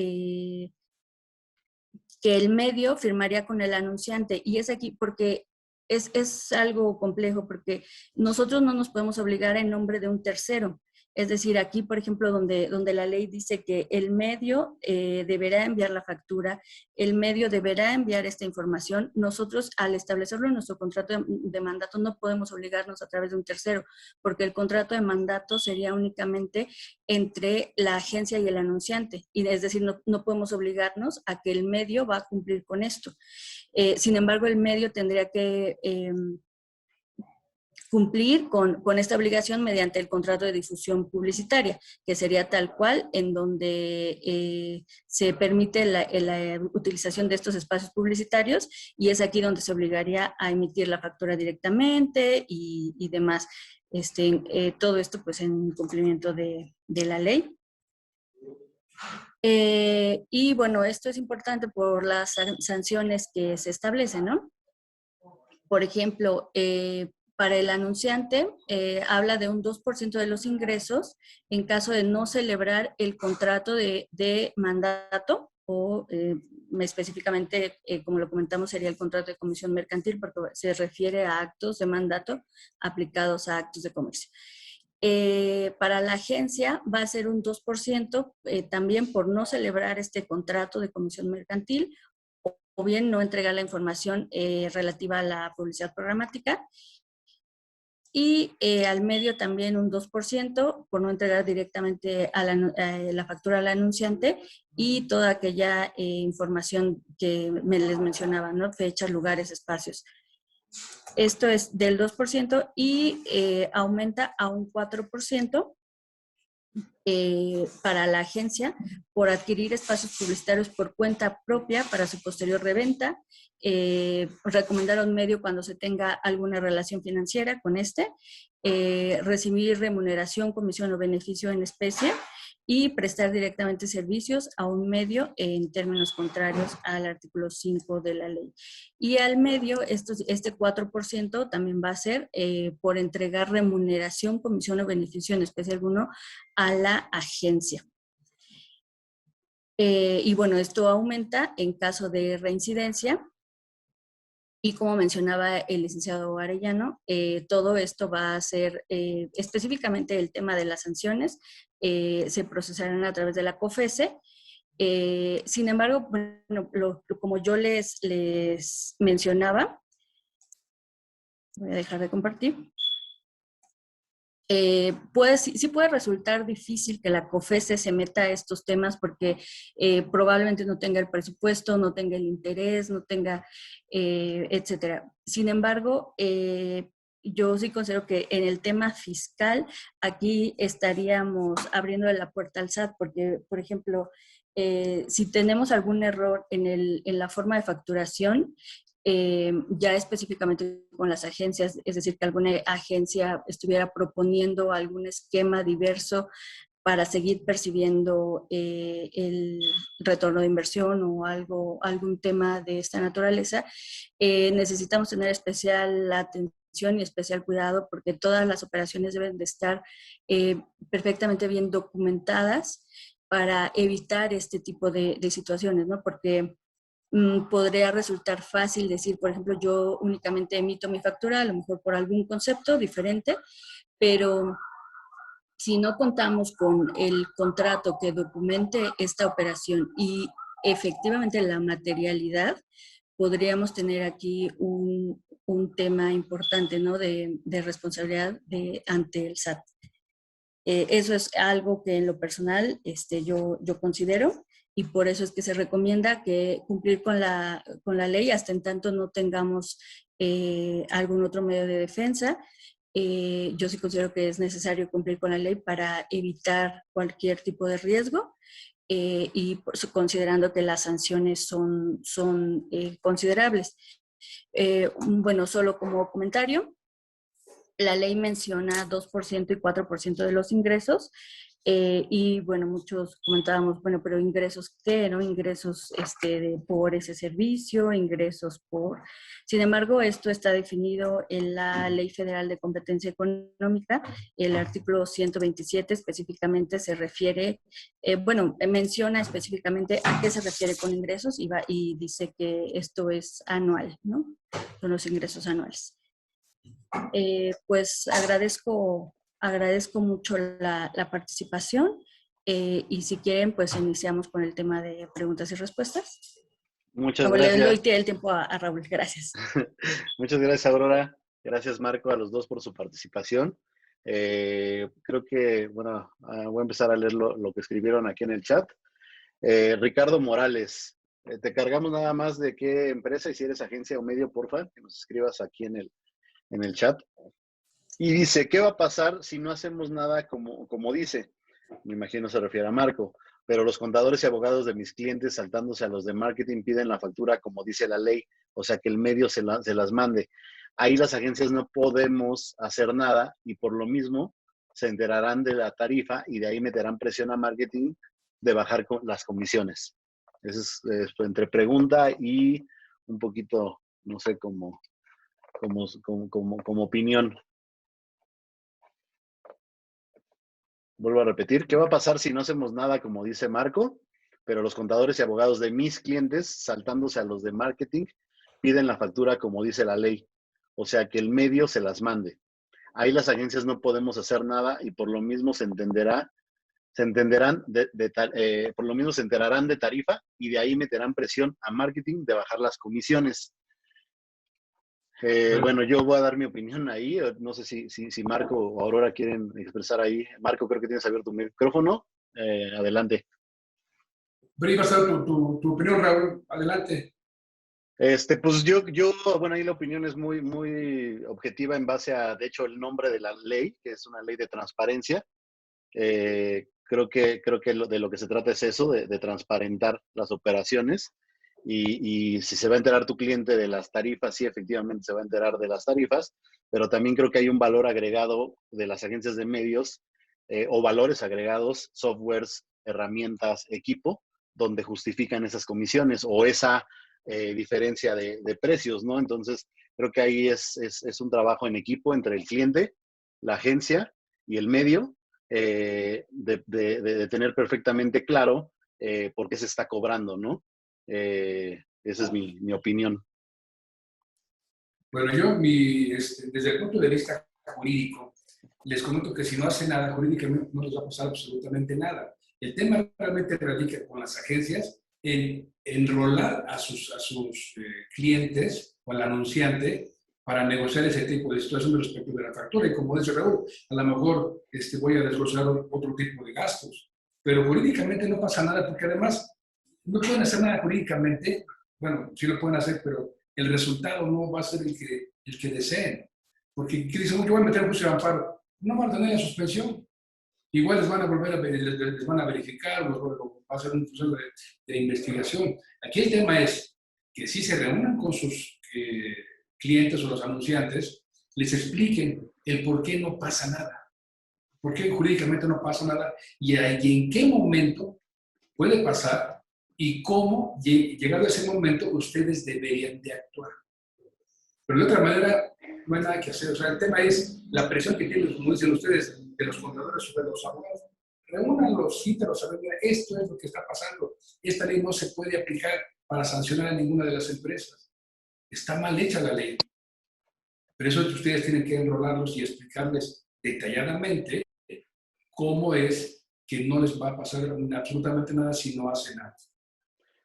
que el medio firmaría con el anunciante. Y es aquí porque es algo complejo, porque nosotros no nos podemos obligar en nombre de un tercero. Es decir, aquí, por ejemplo, donde la ley dice que el medio deberá enviar la factura, el medio deberá enviar esta información, nosotros al establecerlo en nuestro contrato de mandato no podemos obligarnos a través de un tercero, porque el contrato de mandato sería únicamente entre la agencia y el anunciante. Y es decir, no podemos obligarnos a que el medio va a cumplir con esto. Sin embargo, el medio tendría que cumplir con esta obligación mediante el contrato de difusión publicitaria, que sería tal cual, en donde se permite la utilización de estos espacios publicitarios, y es aquí donde se obligaría a emitir la factura directamente y demás. Todo esto pues en cumplimiento de la ley. Y bueno, esto es importante por las sanciones que se establecen, ¿no? Por ejemplo, para el anunciante, habla de un 2% de los ingresos en caso de no celebrar el contrato de mandato o específicamente, como lo comentamos, sería el contrato de comisión mercantil porque se refiere a actos de mandato aplicados a actos de comercio. Para la agencia va a ser un 2% también por no celebrar este contrato de comisión mercantil o bien no entregar la información relativa a la publicidad programática. Y al medio también un 2% por no entregar directamente a la factura al anunciante y toda aquella información que les mencionaba, ¿no? Fechas, lugares, espacios. Esto es del 2% y aumenta a un 4% para la agencia por adquirir espacios publicitarios por cuenta propia para su posterior reventa, recomendar a un medio cuando se tenga alguna relación financiera con recibir remuneración, comisión o beneficio en especie y prestar directamente servicios a un medio en términos contrarios al artículo 5 de la ley. Y al medio, este 4% también va a ser por entregar remuneración, comisión o beneficio en especie alguno a la agencia. Y bueno, esto aumenta en caso de reincidencia. Y como mencionaba el licenciado Arellano, todo esto va a ser, específicamente el tema de las sanciones, se procesarán a través de la COFESE. Sin embargo, bueno, como yo les mencionaba, voy a dejar de compartir. Sí puede resultar difícil que la COFESE se meta a estos temas porque probablemente no tenga el presupuesto, no tenga el interés, no tenga, etcétera. Sin embargo, yo sí considero que en el tema fiscal aquí estaríamos abriendo la puerta al SAT porque, por ejemplo, si tenemos algún error en la forma de facturación, ya específicamente con las agencias, es decir, que alguna agencia estuviera proponiendo algún esquema diverso para seguir percibiendo el retorno de inversión o algún tema de esta naturaleza, necesitamos tener especial atención y especial cuidado porque todas las operaciones deben de estar perfectamente bien documentadas para evitar este tipo de situaciones, ¿no? Porque podría resultar fácil decir, por ejemplo, yo únicamente emito mi factura, a lo mejor por algún concepto diferente, pero si no contamos con el contrato que documente esta operación y efectivamente la materialidad, podríamos tener aquí un tema importante, ¿no? de responsabilidad ante el SAT. Eso es algo que en lo personal yo considero y por eso es que se recomienda que cumplir con la ley hasta en tanto no tengamos algún otro medio de defensa. Yo sí considero que es necesario cumplir con la ley para evitar cualquier tipo de riesgo y considerando que las sanciones son considerables. Bueno, solo como comentario, la ley menciona 2% y 4% de los ingresos, Y bueno, muchos comentábamos, bueno, pero ingresos qué, ¿no? Ingresos por ese servicio, ingresos por... Sin embargo, esto está definido en la Ley Federal de Competencia Económica. El artículo 127 específicamente se refiere, menciona específicamente a qué se refiere con ingresos y dice que esto es anual, ¿no? Son los ingresos anuales. Pues agradezco mucho la participación y si quieren, pues iniciamos con el tema de preguntas y respuestas. Muchas Le doy gracias. el tiempo a Raúl. Gracias. Muchas gracias, Aurora. Gracias, Marco, a los dos por su participación. Creo que, bueno, voy a empezar a leer lo que escribieron aquí en el chat. Ricardo Morales, te cargamos nada más de qué empresa y si eres agencia o medio, porfa, que nos escribas aquí en el chat. Y dice, ¿qué va a pasar si no hacemos nada como dice? Me imagino se refiere a Marco. Pero los contadores y abogados de mis clientes, saltándose a los de marketing, piden la factura como dice la ley, o sea que el medio se las mande. Ahí las agencias no podemos hacer nada y por lo mismo se enterarán de la tarifa y de ahí meterán presión a marketing de bajar las comisiones. Eso es entre pregunta y un poquito, no sé, como opinión. Vuelvo a repetir, ¿qué va a pasar si no hacemos nada como dice Marco? Pero los contadores y abogados de mis clientes, saltándose a los de marketing, piden la factura como dice la ley. O sea, que el medio se las mande. Ahí las agencias no podemos hacer nada y por lo mismo se enterarán de tarifa y de ahí meterán presión a marketing de bajar las comisiones. Bueno, yo voy a dar mi opinión ahí. No sé si Marco o Aurora quieren expresar ahí. Marco, creo que tienes abierto tu micrófono. Adelante. Pero ibas a dar tu opinión, Raúl. Adelante. Pues bueno, ahí la opinión es muy, muy objetiva en base a, de hecho, el nombre de la ley, que es una ley de transparencia. Creo que de lo que se trata es eso, de transparentar las operaciones. Y si se va a enterar tu cliente de las tarifas, sí, efectivamente se va a enterar de las tarifas, pero también creo que hay un valor agregado de las agencias de medios o valores agregados, softwares, herramientas, equipo, donde justifican esas comisiones o esa diferencia de precios, ¿no? Entonces, creo que ahí es un trabajo en equipo entre el cliente, la agencia y el medio, de tener perfectamente claro por qué se está cobrando, ¿no? Esa es mi opinión. Bueno, yo desde el punto de vista jurídico, les comento que si no hace nada jurídicamente no les va a pasar absolutamente nada. El tema realmente radica con las agencias en enrolar a sus clientes o al anunciante para negociar ese tipo de situación respecto de la factura. Y como dice Raúl, a lo mejor voy a desglosar otro tipo de gastos, pero jurídicamente no pasa nada porque además no pueden hacer nada jurídicamente. Bueno, sí lo pueden hacer, pero el resultado no va a ser el que deseen. Porque ¿qué dicen? Yo voy a meter un juicio de amparo. No van a tener la suspensión. Igual les van a volver les van a verificar, va a hacer un proceso de investigación. Aquí el tema es que si se reúnan con sus clientes o los anunciantes, les expliquen el por qué no pasa nada. ¿Por qué jurídicamente no pasa nada? Y en qué momento puede pasar y cómo, llegado a ese momento, ustedes deberían de actuar. Pero de otra manera, no hay nada que hacer. O sea, el tema es la presión que tienen, como dicen ustedes, de los contadores sobre los abogados. Reúnanlos, cítalos a ver, mira, esto es lo que está pasando. Esta ley no se puede aplicar para sancionar a ninguna de las empresas. Está mal hecha la ley. Pero eso ustedes tienen que enrolarlos y explicarles detalladamente cómo es que no les va a pasar absolutamente nada si no hacen nada.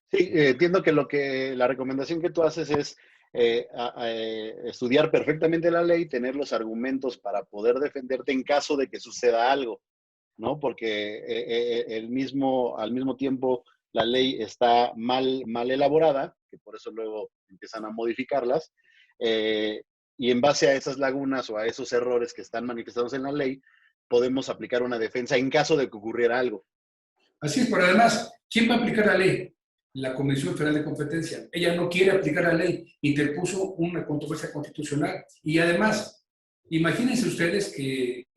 Sí, entiendo que la recomendación que tú haces es estudiar perfectamente la ley, tener los argumentos para poder defenderte en caso de que suceda algo, ¿no? Porque al mismo tiempo la ley está mal elaborada, que por eso luego empiezan a modificarlas, y en base a esas lagunas o a esos errores que están manifestados en la ley, podemos aplicar una defensa en caso de que ocurriera algo. Así es, pero además, ¿quién va a aplicar la ley? La Comisión Federal de Competencia. Ella no quiere aplicar la ley, interpuso una controversia constitucional. Y además, imagínense ustedes que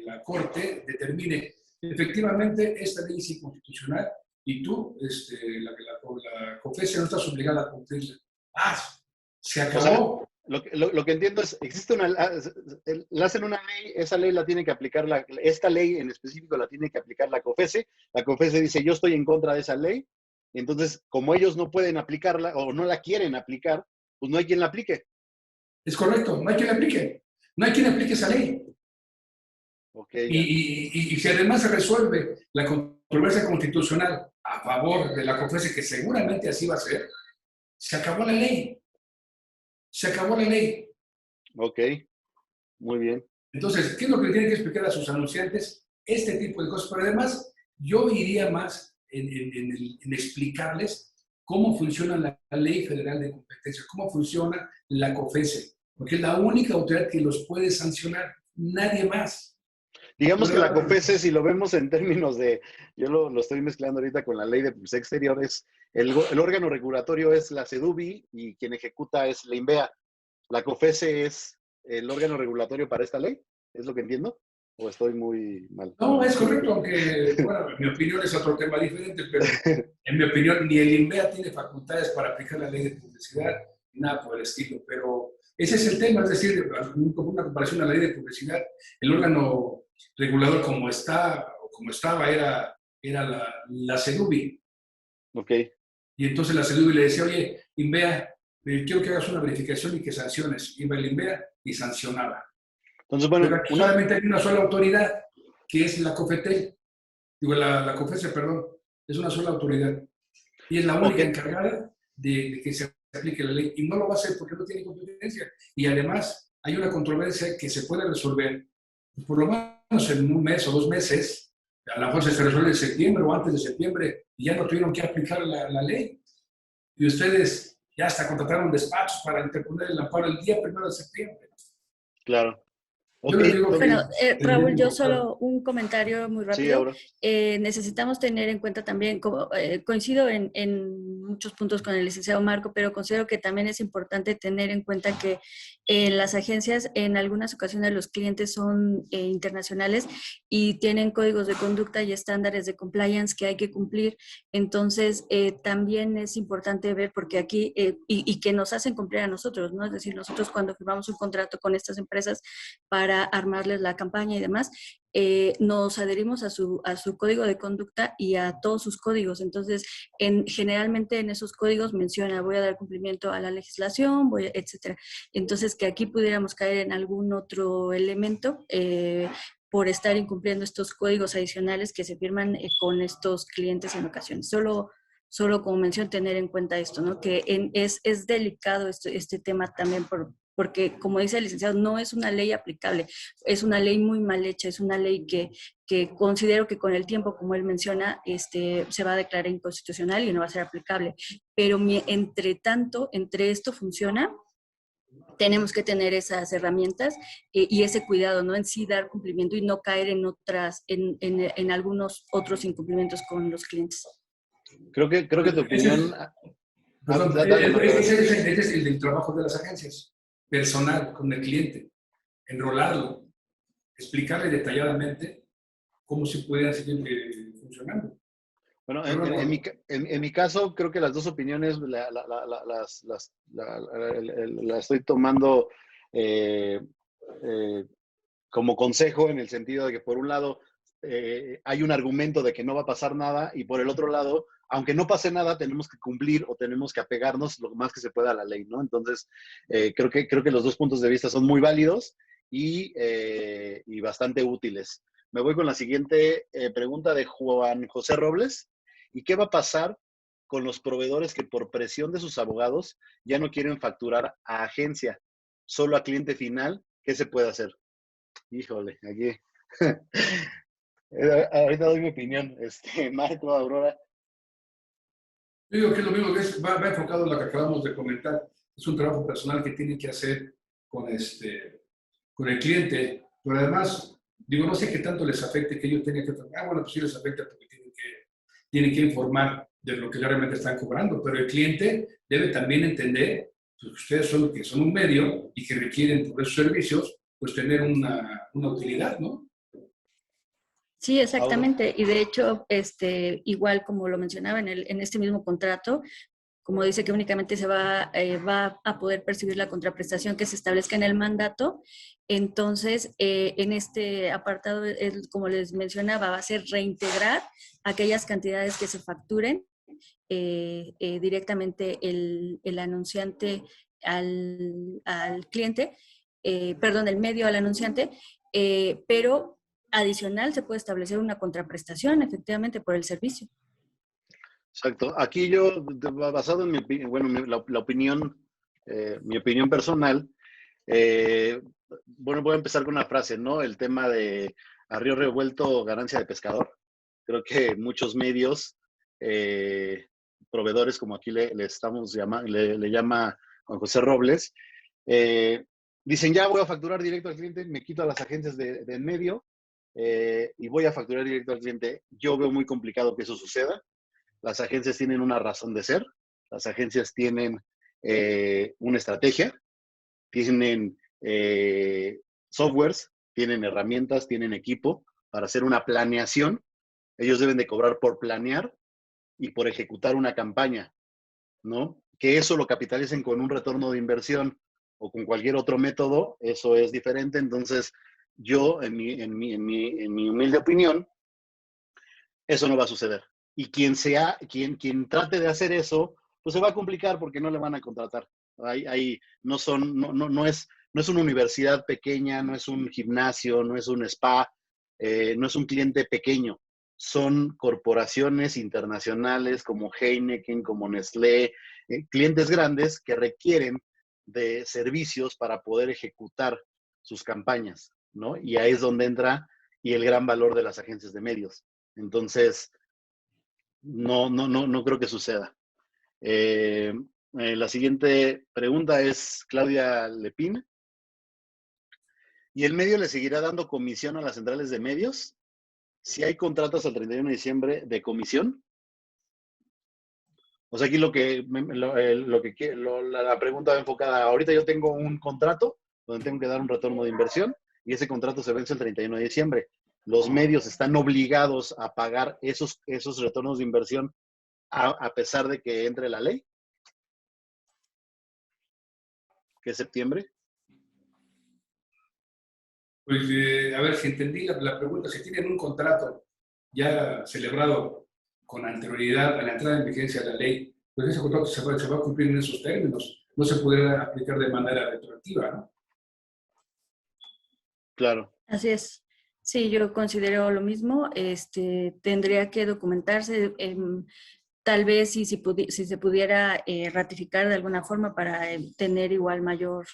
la Corte determine efectivamente, esta ley es inconstitucional y tú, la COFESE no estás obligada a cumplirla. ¡Ah! Se O sea, acabó. lo que entiendo es, existe le hacen una ley, esa ley la tiene que aplicar, esta ley en específico la tiene que aplicar la COFESE dice, yo estoy en contra de esa ley, entonces, como ellos no pueden aplicarla o no la quieren aplicar, pues no hay quien la aplique. Es correcto, no hay quien la aplique. No hay quien aplique esa ley. Okay, y si además se resuelve la controversia constitucional a favor de la COFESE, que seguramente así va a ser, se acabó la ley. Se acabó la ley. Ok, muy bien. Entonces, ¿qué es lo que tienen que explicar a sus anunciantes? Este tipo de cosas. Pero además, yo iría más en explicarles cómo funciona la Ley Federal de Competencia, cómo funciona la COFESE, porque es la única autoridad que los puede sancionar, nadie más. Digamos que la COFESE, si lo vemos en términos de, yo lo estoy mezclando ahorita con la ley de publicidad exterior, el órgano regulatorio es la CEDUBI y quien ejecuta es la INVEA. ¿La COFESE es el órgano regulatorio para esta ley? ¿Es lo que entiendo? ¿O estoy muy mal? No, es correcto, aunque, bueno, en mi opinión es otro tema diferente, pero en mi opinión ni el INVEA tiene facultades para aplicar la ley de publicidad, ni nada por el estilo, pero ese es el tema, es decir, como una comparación a la ley de publicidad, el órgano regulador como estaba era la CEDUBI. Ok. Y entonces la CEDUBI le decía, oye, INVEA, quiero que hagas una verificación y que sanciones. Iba el INVEA y sancionaba. Entonces, bueno, pero aquí solamente hay una sola autoridad, que es la COFETEL, digo, la COFESE, perdón, es una sola autoridad. Y es la única encargada de que se aplique la ley. Y no lo va a hacer porque no tiene competencia. Y además hay una controversia que se puede resolver, por lo menos en un mes o 2 meses, a lo mejor se resuelve en septiembre o antes de septiembre, y ya no tuvieron que aplicar la ley. Y ustedes ya hasta contrataron despachos para interponer el amparo el día 1 de septiembre. Claro. Yo les digo bueno, Raúl, yo solo un comentario muy rápido. Sí, necesitamos tener en cuenta también, coincido en muchos puntos con el licenciado Marco, pero considero que también es importante tener en cuenta que en las agencias, en algunas ocasiones los clientes son internacionales y tienen códigos de conducta y estándares de compliance que hay que cumplir. Entonces, también es importante ver, porque aquí, y que nos hacen cumplir a nosotros, ¿no? Es decir, nosotros cuando firmamos un contrato con estas empresas para armarles la campaña y demás, nos adherimos a su código de conducta y a todos sus códigos. Entonces, generalmente en esos códigos menciona, voy a dar cumplimiento a la legislación, etcétera. Entonces, que aquí pudiéramos caer en algún otro elemento por estar incumpliendo estos códigos adicionales que se firman con estos clientes en ocasiones. Solo como mención, tener en cuenta esto, ¿no? Que es delicado este tema también porque, como dice el licenciado, no es una ley aplicable, es una ley muy mal hecha, es una ley que considero que con el tiempo, como él menciona, se va a declarar inconstitucional y no va a ser aplicable. Pero entre esto funciona, tenemos que tener esas herramientas y ese cuidado, ¿no? En sí dar cumplimiento y no caer en algunos otros incumplimientos con los clientes. Creo que tu opinión... Ese es el del trabajo de las agencias, personal, con el cliente, enrolarlo, explicarle detalladamente cómo se puede seguir funcionando. Bueno, en mi caso, creo que las dos opiniones las estoy tomando como consejo, en el sentido de que, por un lado, hay un argumento de que no va a pasar nada, y por el otro lado, aunque no pase nada, tenemos que cumplir o tenemos que apegarnos lo más que se pueda a la ley, ¿no? Entonces, creo que los dos puntos de vista son muy válidos y bastante útiles. Me voy con la siguiente pregunta de Juan José Robles. ¿Y qué va a pasar con los proveedores que por presión de sus abogados ya no quieren facturar a agencia, solo a cliente final? ¿Qué se puede hacer? Híjole, aquí... Ahorita doy mi opinión. Marco, Aurora. Yo digo que es lo mismo, que va enfocado en lo que acabamos de comentar. Es un trabajo personal que tiene que hacer con el cliente, pero además, digo, no sé qué tanto les afecte que ellos tengan que... bueno, pues sí les afecta porque tienen que informar de lo que realmente están cobrando, pero el cliente debe también entender que ustedes son un medio y que requieren por esos servicios, pues tener una utilidad, ¿no? Sí, Ahora, exactamente. Y de hecho, igual como lo mencionaba en este mismo contrato, como dice que únicamente va a poder percibir la contraprestación que se establezca en el mandato, entonces en este apartado, como les mencionaba, va a ser reintegrar aquellas cantidades que se facturen directamente el anunciante al cliente, perdón, el medio al anunciante, pero adicional se puede establecer una contraprestación efectivamente por el servicio. exacto. Aquí yo, basado en bueno, la opinión, mi opinión personal, eh, bueno, voy a empezar con una frase, ¿no? El tema de a río revuelto, ganancia de pescador. Creo que muchos medios, eh, proveedores, como aquí le estamos llamando, le llama Juan José Robles, eh, dicen, ya voy a facturar directo al cliente, me quito a las agencias de en medio y voy a facturar directo al cliente. Yo veo muy complicado que eso suceda. Las agencias tienen una razón de ser, las agencias tienen una estrategia, tienen softwares, tienen herramientas, tienen equipo para hacer una planeación. Ellos deben de cobrar por planear y por ejecutar una campaña, ¿no? Que eso lo capitalicen con un retorno de inversión o con cualquier otro método, eso es diferente. Entonces, yo, en mi humilde opinión, eso no va a suceder. Y quien trate de hacer eso, pues se va a complicar porque no le van a contratar. No, no es una universidad pequeña, no es un gimnasio, no es un spa, no es un cliente pequeño. Son corporaciones internacionales como Heineken, como Nestlé, clientes grandes que requieren de servicios para poder ejecutar sus campañas, ¿no? Y ahí es donde entra y el gran valor de las agencias de medios. Entonces, no creo que suceda. La siguiente pregunta es Claudia Lepín. ¿Y el medio le seguirá dando comisión a las centrales de medios si hay contratos al 31 de diciembre de comisión? O sea, aquí la pregunta va enfocada. Ahorita yo tengo un contrato donde tengo que dar un retorno de inversión y ese contrato se vence el 31 de diciembre. Los medios están obligados a pagar esos retornos de inversión a pesar de que entre la ley, que es septiembre. Pues, a ver si entendí la pregunta. Si tienen un contrato ya celebrado con anterioridad a la entrada en vigencia de la ley, pues ese contrato se va a cumplir en esos términos. No se podrá aplicar de manera retroactiva, ¿no? Claro. Así es. Sí, yo considero lo mismo. Tendría que documentarse, tal vez si se pudiera ratificar de alguna forma para tener igual mayor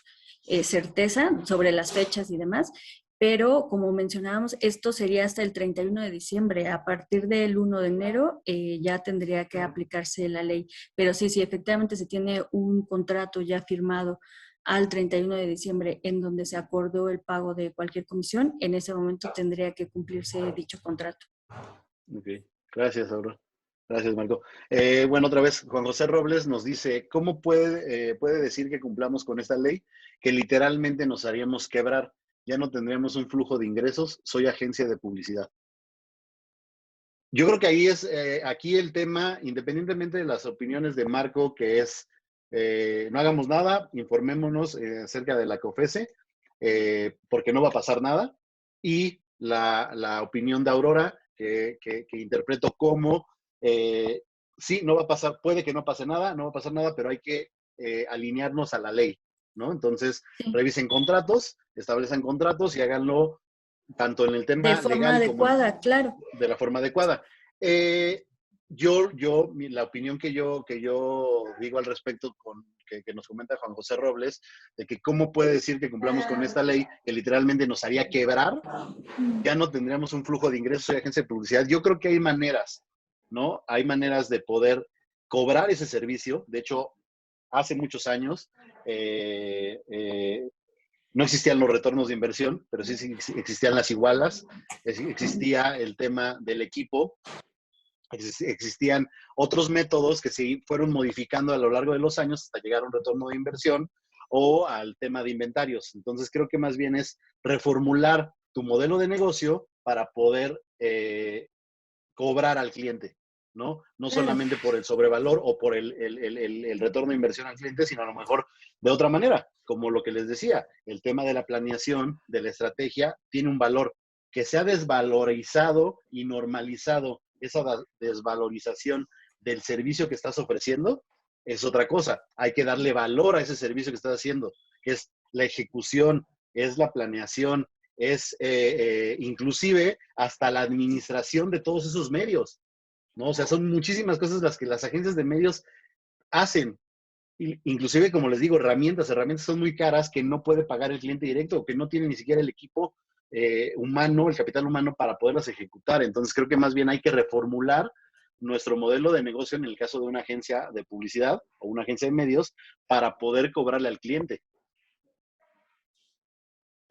certeza sobre las fechas y demás. Pero como mencionábamos, esto sería hasta el 31 de diciembre. A partir del 1 de enero ya tendría que aplicarse la ley. Pero sí, si efectivamente se tiene un contrato ya firmado al 31 de diciembre en donde se acordó el pago de cualquier comisión, en ese momento tendría que cumplirse dicho contrato. Ok. Gracias, Aurora. Gracias, Marco. Bueno, otra vez, Juan José Robles nos dice, ¿cómo puede decir que cumplamos con esta ley? Que literalmente nos haríamos quebrar. Ya no tendríamos un flujo de ingresos. Soy agencia de publicidad. Yo creo que ahí aquí el tema, independientemente de las opiniones de Marco, que es, no hagamos nada, informémonos acerca de la COFESE, porque no va a pasar nada. Y la opinión de Aurora, que interpreto como, sí, no va a pasar, puede que no pase nada, no va a pasar nada, pero hay que alinearnos a la ley, ¿no? Entonces, Sí. revisen contratos, establezcan contratos y háganlo tanto en el De tema forma legal como adecuada, claro. de la forma adecuada. La opinión que yo digo al respecto que nos comenta Juan José Robles, de que cómo puede decir que cumplamos con esta ley que literalmente nos haría quebrar, ya no tendríamos un flujo de ingresos de agencia de publicidad. Yo creo que hay maneras, ¿no? Hay maneras de poder cobrar ese servicio. De hecho, hace muchos años, no existían los retornos de inversión, pero sí existían las igualas, existía el tema del equipo, existían otros métodos que se fueron modificando a lo largo de los años hasta llegar a un retorno de inversión o al tema de inventarios. Entonces creo que más bien es reformular tu modelo de negocio para poder cobrar al cliente, ¿no? No Claro. solamente por el sobrevalor o por el retorno de inversión al cliente, sino a lo mejor de otra manera, como lo que les decía, el tema de la planeación, de la estrategia, tiene un valor que se ha desvalorizado y normalizado esa desvalorización del servicio que estás ofreciendo, es otra cosa. Hay que darle valor a ese servicio que estás haciendo, que es la ejecución, es la planeación, es inclusive hasta la administración de todos esos medios, ¿no? O sea, son muchísimas cosas las que las agencias de medios hacen. Inclusive, como les digo, herramientas son muy caras que no puede pagar el cliente directo o que no tiene ni siquiera el equipo humano, el capital humano para poderlas ejecutar. Entonces, creo que más bien hay que reformular nuestro modelo de negocio en el caso de una agencia de publicidad o una agencia de medios para poder cobrarle al cliente.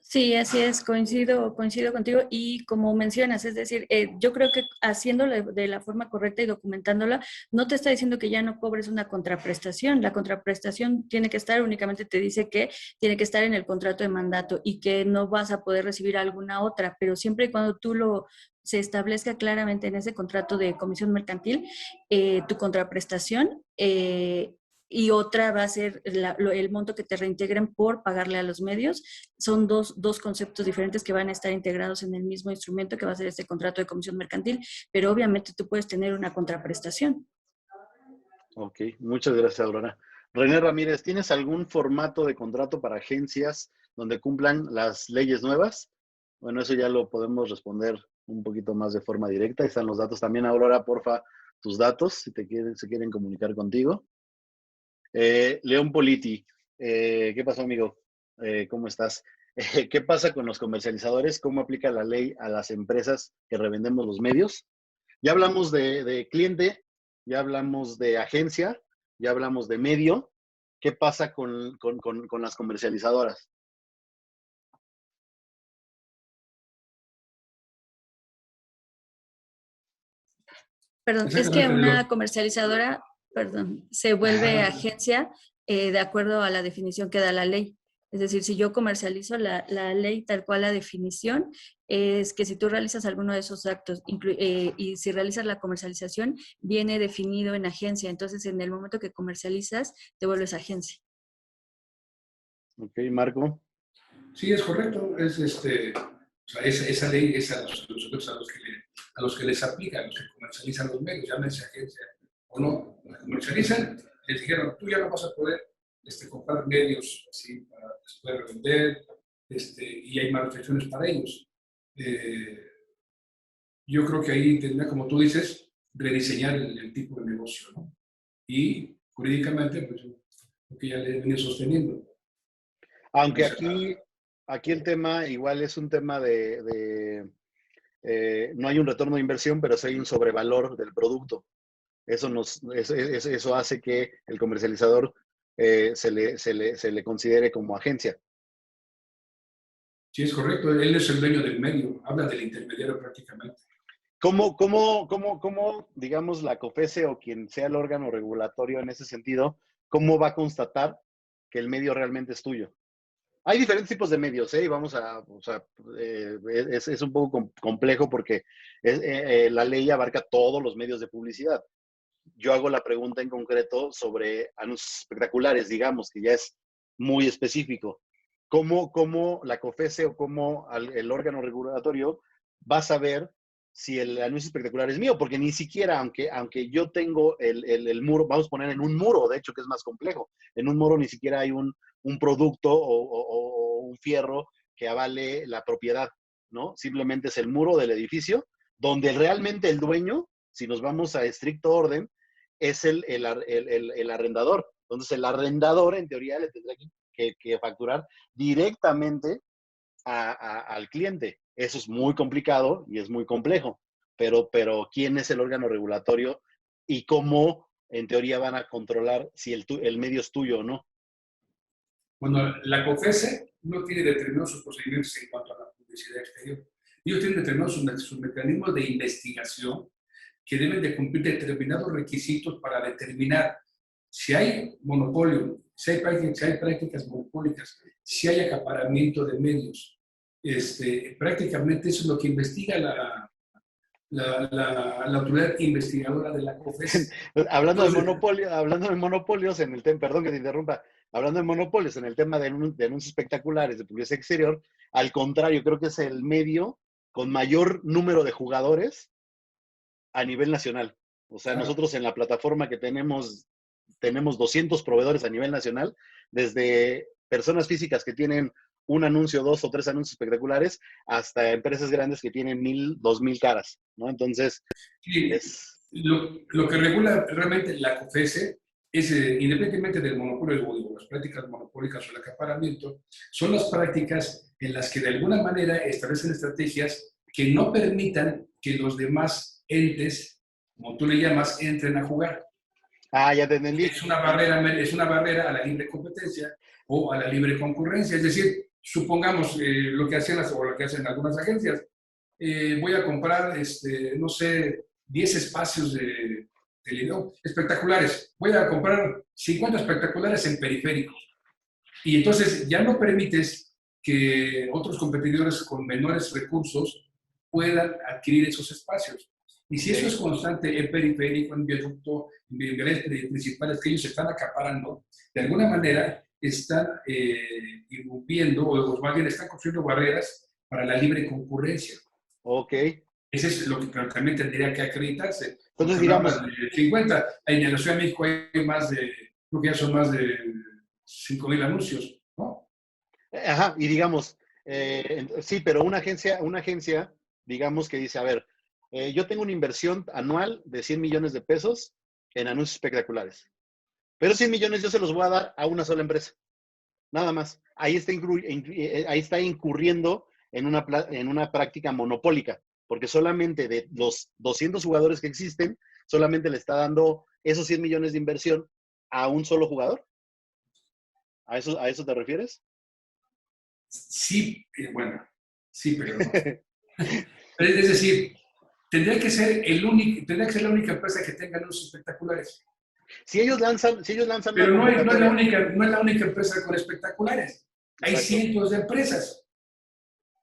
Sí, así es, coincido contigo y como mencionas, es decir, yo creo que haciéndolo de la forma correcta y documentándola, no te está diciendo que ya no cobres una contraprestación, la contraprestación tiene que estar, únicamente te dice que tiene que estar en el contrato de mandato y que no vas a poder recibir alguna otra, pero siempre y cuando se establezca claramente en ese contrato de comisión mercantil tu contraprestación, y otra va a ser el monto que te reintegren por pagarle a los medios. Son dos conceptos diferentes que van a estar integrados en el mismo instrumento que va a ser este contrato de comisión mercantil, pero obviamente tú puedes tener una contraprestación. Ok, muchas gracias, Aurora. René Ramírez, ¿tienes algún formato de contrato para agencias donde cumplan las leyes nuevas? Bueno, eso ya lo podemos responder un poquito más de forma directa. Ahí están los datos también. Aurora, porfa, tus datos, si se quieren comunicar contigo. León Politi, ¿qué pasó, amigo? ¿Cómo estás? ¿Qué pasa con los comercializadores? ¿Cómo aplica la ley a las empresas que revendemos los medios? Ya hablamos de cliente, ya hablamos de agencia, ya hablamos de medio. ¿Qué pasa con las comercializadoras? Perdón, es que una comercializadora, perdón, se vuelve agencia de acuerdo a la definición que da la ley. Es decir, si yo comercializo la ley tal cual la definición, es que si tú realizas alguno de esos actos y si realizas la comercialización, viene definido en agencia. Entonces, en el momento que comercializas, te vuelves agencia. Ok, Marco. Sí, es correcto. O sea, esa ley es a los que les aplica, a los que comercializan los medios, llámense agencia o no, los que comercializan, les dijeron, tú ya no vas a poder comprar medios así para después revender, y hay más restricciones para ellos. Yo creo que ahí tendrá, como tú dices, rediseñar el tipo de negocio, ¿no? Y jurídicamente, pues, lo que ya le venía sosteniendo. Aunque aquí el tema igual es un tema no hay un retorno de inversión, pero sí hay un sobrevalor del producto. Eso hace que el comercializador se le considere como agencia. Sí, es correcto. Él es el dueño del medio. Habla del intermediario prácticamente. ¿Cómo, digamos, la COFESE o quien sea el órgano regulatorio en ese sentido, cómo va a constatar que el medio realmente es tuyo? Hay diferentes tipos de medios, ¿eh? Y es un poco complejo porque la ley abarca todos los medios de publicidad. Yo hago la pregunta en concreto sobre anuncios espectaculares, digamos, que ya es muy específico. ¿Cómo la COFESE o cómo el órgano regulatorio va a saber si el anuncio espectacular es mío? Porque ni siquiera, aunque yo tengo el muro, vamos a poner en un muro, de hecho, que es más complejo, en un muro ni siquiera hay un producto o un fierro que avale la propiedad, ¿no? Simplemente es el muro del edificio, donde realmente el dueño, si nos vamos a estricto orden, es el arrendador. Entonces, el arrendador, en teoría, le tendrá que facturar directamente al cliente. Eso es muy complicado y es muy complejo. Pero ¿quién es el órgano regulatorio y cómo, en teoría, van a controlar si el medio es tuyo o no? Bueno, la COFESE no tiene determinados sus procedimientos en cuanto a la publicidad exterior. Ellos tienen determinados sus mecanismos de investigación que deben de cumplir determinados requisitos para determinar si hay monopolio, si hay prácticas monopólicas, si hay acaparamiento de medios. prácticamente eso es lo que investiga la autoridad investigadora de la COFES. Hablando de Entonces, hablando de monopolios en el tema, perdón que te interrumpa, hablando de monopolios en el tema de anuncios espectaculares, de publicidad exterior, al contrario, creo que es el medio con mayor número de jugadores a nivel nacional. O sea, claro. nosotros en la plataforma que tenemos 200 proveedores a nivel nacional, desde personas físicas que tienen un anuncio, 2 o 3 anuncios espectaculares, hasta empresas grandes que tienen 1,000, 2,000 caras, ¿no? Entonces, Sí, es... lo que regula realmente la COFESE es, independientemente del monopolio o de las prácticas monopólicas o el acaparamiento, son las prácticas en las que de alguna manera establecen estrategias que no permitan que los demás entes, como tú le llamas, entren a jugar. Ah, ya te entendí. Es una barrera a la libre competencia o a la libre concurrencia. Es decir, supongamos lo que hacen o lo que hacen algunas agencias. Voy a comprar, no sé, 10 espacios de televisión espectaculares. Voy a comprar 50 espectaculares en periférico. Y entonces ya no permites que otros competidores con menores recursos puedan adquirir esos espacios. Y si eso es constante en periférico, en viaducto, en viales principales que ellos están acaparando, de alguna manera están irrumpiendo o más bien están construyendo barreras para la libre concurrencia. Ok. Ese es lo que también tendría que acreditarse. Entonces, digamos... De 50, en la Ciudad de México hay más de, creo que ya son más de 5,000 anuncios, ¿no? Ajá, y digamos, sí, pero una agencia, digamos que dice, a ver, yo tengo una inversión anual de 100 millones de pesos en anuncios espectaculares, pero 100 millones yo se los voy a dar a una sola empresa, nada más. Ahí está incurriendo en una práctica monopólica, porque solamente de los 200 jugadores que existen, solamente le está dando esos 100 millones de inversión a un solo jugador. A eso te refieres? Sí, bueno, sí, pero no. Es decir, tendría que ser la única empresa que tenga anuncios espectaculares. Si ellos lanzan Pero una no es convocatoria. no es la única empresa con espectaculares. Hay Exacto. cientos de empresas.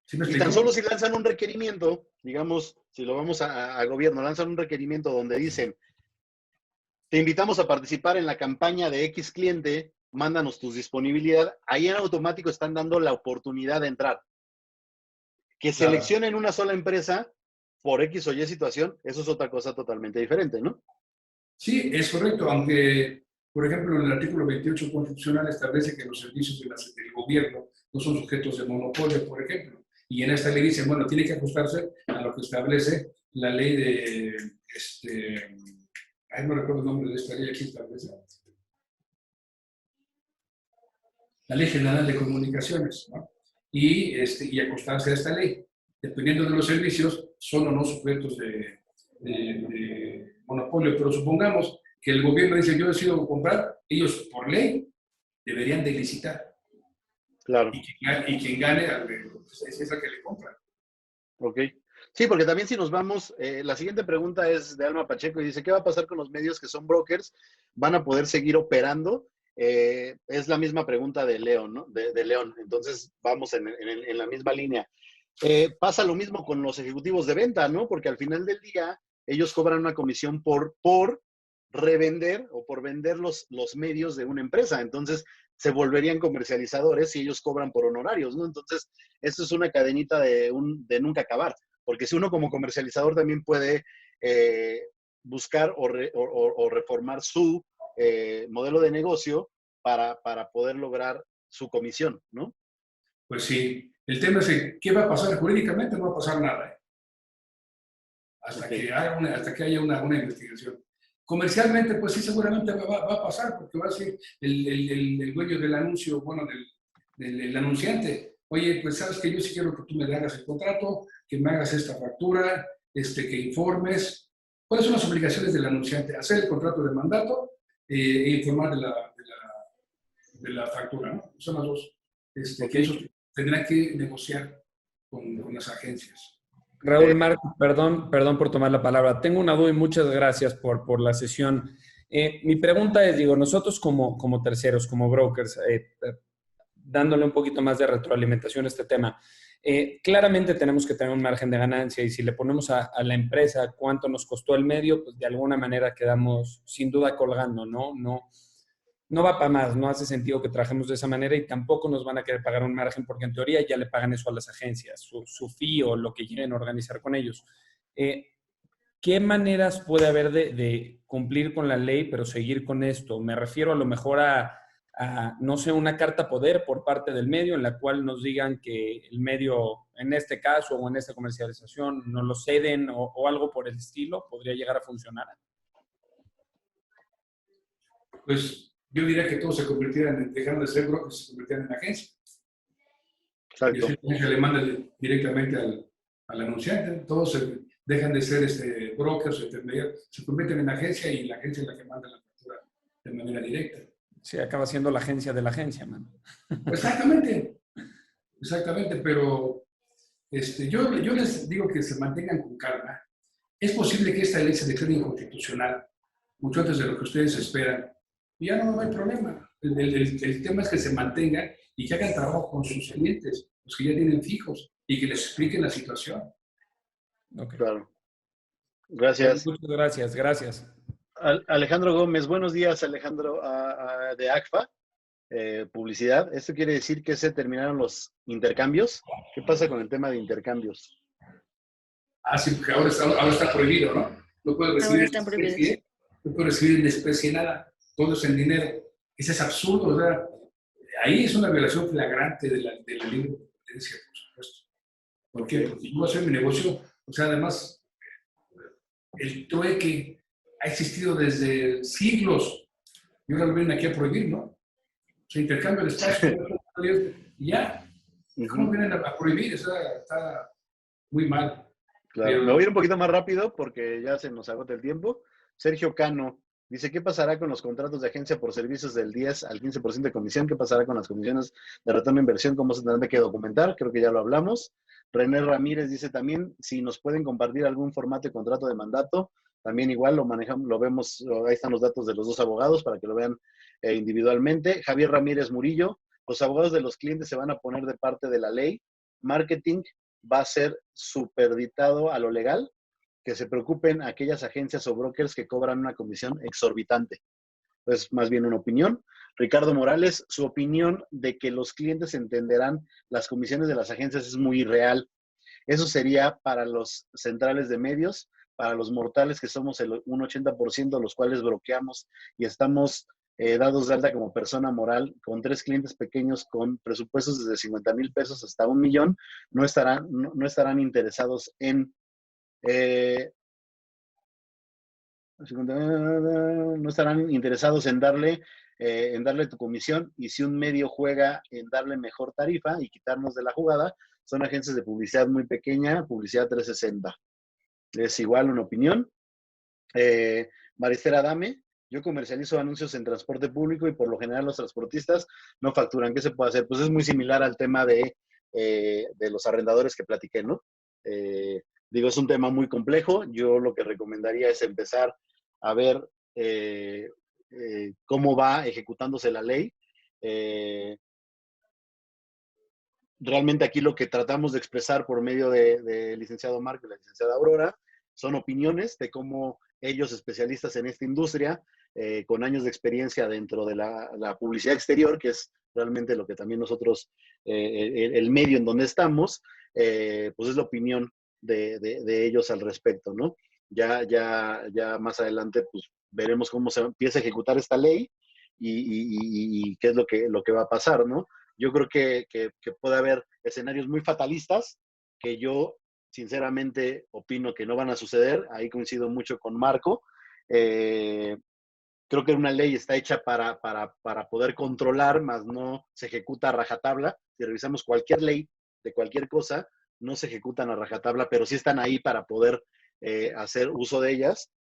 ¿Sí me Y explico? tan solo si lanzan un requerimiento, digamos, si lo vamos a gobierno, lanzan un requerimiento donde dicen, te invitamos a participar en la campaña de X cliente, mándanos tu disponibilidad, ahí en automático están dando la oportunidad de entrar. Que Claro. seleccionen una sola empresa por X o Y situación, eso es otra cosa totalmente diferente, ¿no? Sí, es correcto, aunque, por ejemplo, en el artículo 28 constitucional establece que los servicios del gobierno no son sujetos de monopolio, por ejemplo. Y en esta ley dice, bueno, tiene que ajustarse a lo que establece la ley de, no recuerdo el nombre de esta ley, aquí establece. La Ley General de Comunicaciones, ¿no? Y ajustarse a esta ley. Dependiendo de los servicios, son o no sujetos de monopolio, pero supongamos que el gobierno dice, yo decido comprar, ellos por ley deberían de licitar. Claro. Y quien gane es esa que le compra. Ok. Sí, porque también si nos vamos, la siguiente pregunta es de Alma Pacheco y dice, ¿qué va a pasar con los medios que son brokers? ¿Van a poder seguir operando? Es la misma pregunta de León, ¿no? De León. Entonces, vamos en la misma línea. Pasa lo mismo con los ejecutivos de venta, ¿no? Porque al final del día, ellos cobran una comisión por revender o por vender los medios de una empresa. Entonces, se volverían comercializadores y ellos cobran por honorarios, ¿no? Entonces, esto es una cadenita de nunca acabar. Porque si uno como comercializador también puede buscar o reformar su modelo de negocio para poder lograr su comisión, ¿no? Pues sí. El tema es que, ¿qué va a pasar? Jurídicamente no va a pasar nada. Hasta que haya una investigación. Comercialmente, pues sí, seguramente va a pasar, porque va a ser el dueño del anuncio, bueno, del anunciante. Oye, pues sabes que yo sí quiero que tú me hagas el contrato, que me hagas esta factura, que informes. ¿Cuáles son las obligaciones del anunciante? Hacer el contrato de mandato e informar de la factura, ¿no? Son las dos. Que ellos tendrán que negociar con las agencias. Raúl, Marco, perdón por tomar la palabra. Tengo una duda y muchas gracias por la sesión. Mi pregunta es, digo, nosotros como terceros, como brokers, dándole un poquito más de retroalimentación a este tema, Claramente tenemos que tener un margen de ganancia y si le ponemos a la empresa cuánto nos costó el medio, pues de alguna manera quedamos sin duda colgando, ¿no? No va para más, no hace sentido que trabajemos de esa manera y tampoco nos van a querer pagar un margen porque en teoría ya le pagan eso a las agencias, su fee o lo que quieren organizar con ellos. ¿Qué maneras puede haber de cumplir con la ley pero seguir con esto? Me refiero a lo mejor no sé, una carta poder por parte del medio en la cual nos digan que el medio, en este caso o en esta comercialización, no lo ceden o algo por el estilo, podría llegar a funcionar. Pues yo diría que todos se convirtieran, dejaron de ser brokers, se convirtieran en agencias. Exacto. Y la le manda directamente al anunciante. Todos dejan de ser brokers, intermediarios, se convierten en agencia y la agencia es la que manda la factura de manera directa. Sí, acaba siendo la agencia de la agencia, man. Exactamente, exactamente, pero yo les digo que se mantengan con calma. Es posible que esta ley se declare inconstitucional mucho antes de lo que ustedes esperan. Y ya no hay problema. El tema es que se mantengan y que hagan trabajo con sus clientes, los que ya tienen fijos, y que les expliquen la situación. Okay. Claro. Gracias. Muchas gracias. Alejandro Gómez, buenos días, Alejandro, de ACFA, publicidad. ¿Esto quiere decir que se terminaron los intercambios? ¿Qué pasa con el tema de intercambios? Ah, sí, porque ahora está prohibido, ¿no? No puedes recibir en especie nada, todo es en dinero. Ese es absurdo, ¿verdad? Ahí es una violación flagrante de la ley de competencia, por supuesto. ¿Por qué? Porque yo voy a hacer mi negocio, o sea, además, el trueque ha existido desde siglos y ahora lo vienen aquí a prohibir, ¿no? O sea, intercambio de espacio, y ya, ¿cómo vienen a prohibir? O sea, está muy mal. Claro. Pero, me voy a ir un poquito más rápido porque ya se nos agota el tiempo. Sergio Cano dice, ¿qué pasará con los contratos de agencia por servicios del 10 al 15% de comisión? ¿Qué pasará con las comisiones de retorno de inversión? ¿Cómo se tendrán que documentar? Creo que ya lo hablamos. René Ramírez dice también, si nos pueden compartir algún formato de contrato de mandato, también igual lo manejamos, lo vemos, ahí están los datos de los dos abogados para que lo vean individualmente. Javier Ramírez Murillo, los abogados de los clientes se van a poner de parte de la ley. Marketing va a ser superditado a lo legal, que se preocupen aquellas agencias o brokers que cobran una comisión exorbitante. Es más bien una opinión. Ricardo Morales, su opinión de que los clientes entenderán las comisiones de las agencias es muy irreal. Eso sería para los centrales de medios, para los mortales que somos un 80%, los cuales bloqueamos y estamos dados de alta como persona moral con 3 clientes pequeños con presupuestos desde 50,000 pesos hasta 1,000,000, no estarán interesados en no estarán interesados en darle tu comisión, y si un medio juega en darle mejor tarifa y quitarnos de la jugada, son agencias de publicidad muy pequeña, publicidad 360. Es igual una opinión. Maricela Adame, yo comercializo anuncios en transporte público y por lo general los transportistas no facturan. ¿Qué se puede hacer? Pues es muy similar al tema de los arrendadores que platiqué, ¿no? Digo, es un tema muy complejo. Yo lo que recomendaría es empezar a ver cómo va ejecutándose la ley. Realmente aquí lo que tratamos de expresar por medio de licenciado Marco y la licenciada Aurora son opiniones de cómo ellos, especialistas en esta industria, con años de experiencia dentro de la publicidad exterior, que es realmente lo que también nosotros, el medio en donde estamos, pues es la opinión de ellos al respecto, ¿no? Ya más adelante, pues veremos cómo se empieza a ejecutar esta ley y qué es lo que va a pasar, ¿no? Yo creo que puede haber escenarios muy fatalistas que yo sinceramente opino que no van a suceder. Ahí coincido mucho con Marco. Creo que una ley está hecha para poder controlar, más no se ejecuta a rajatabla. Si revisamos cualquier ley de cualquier cosa, no se ejecutan a rajatabla, pero sí están ahí para poder hacer uso de ellas.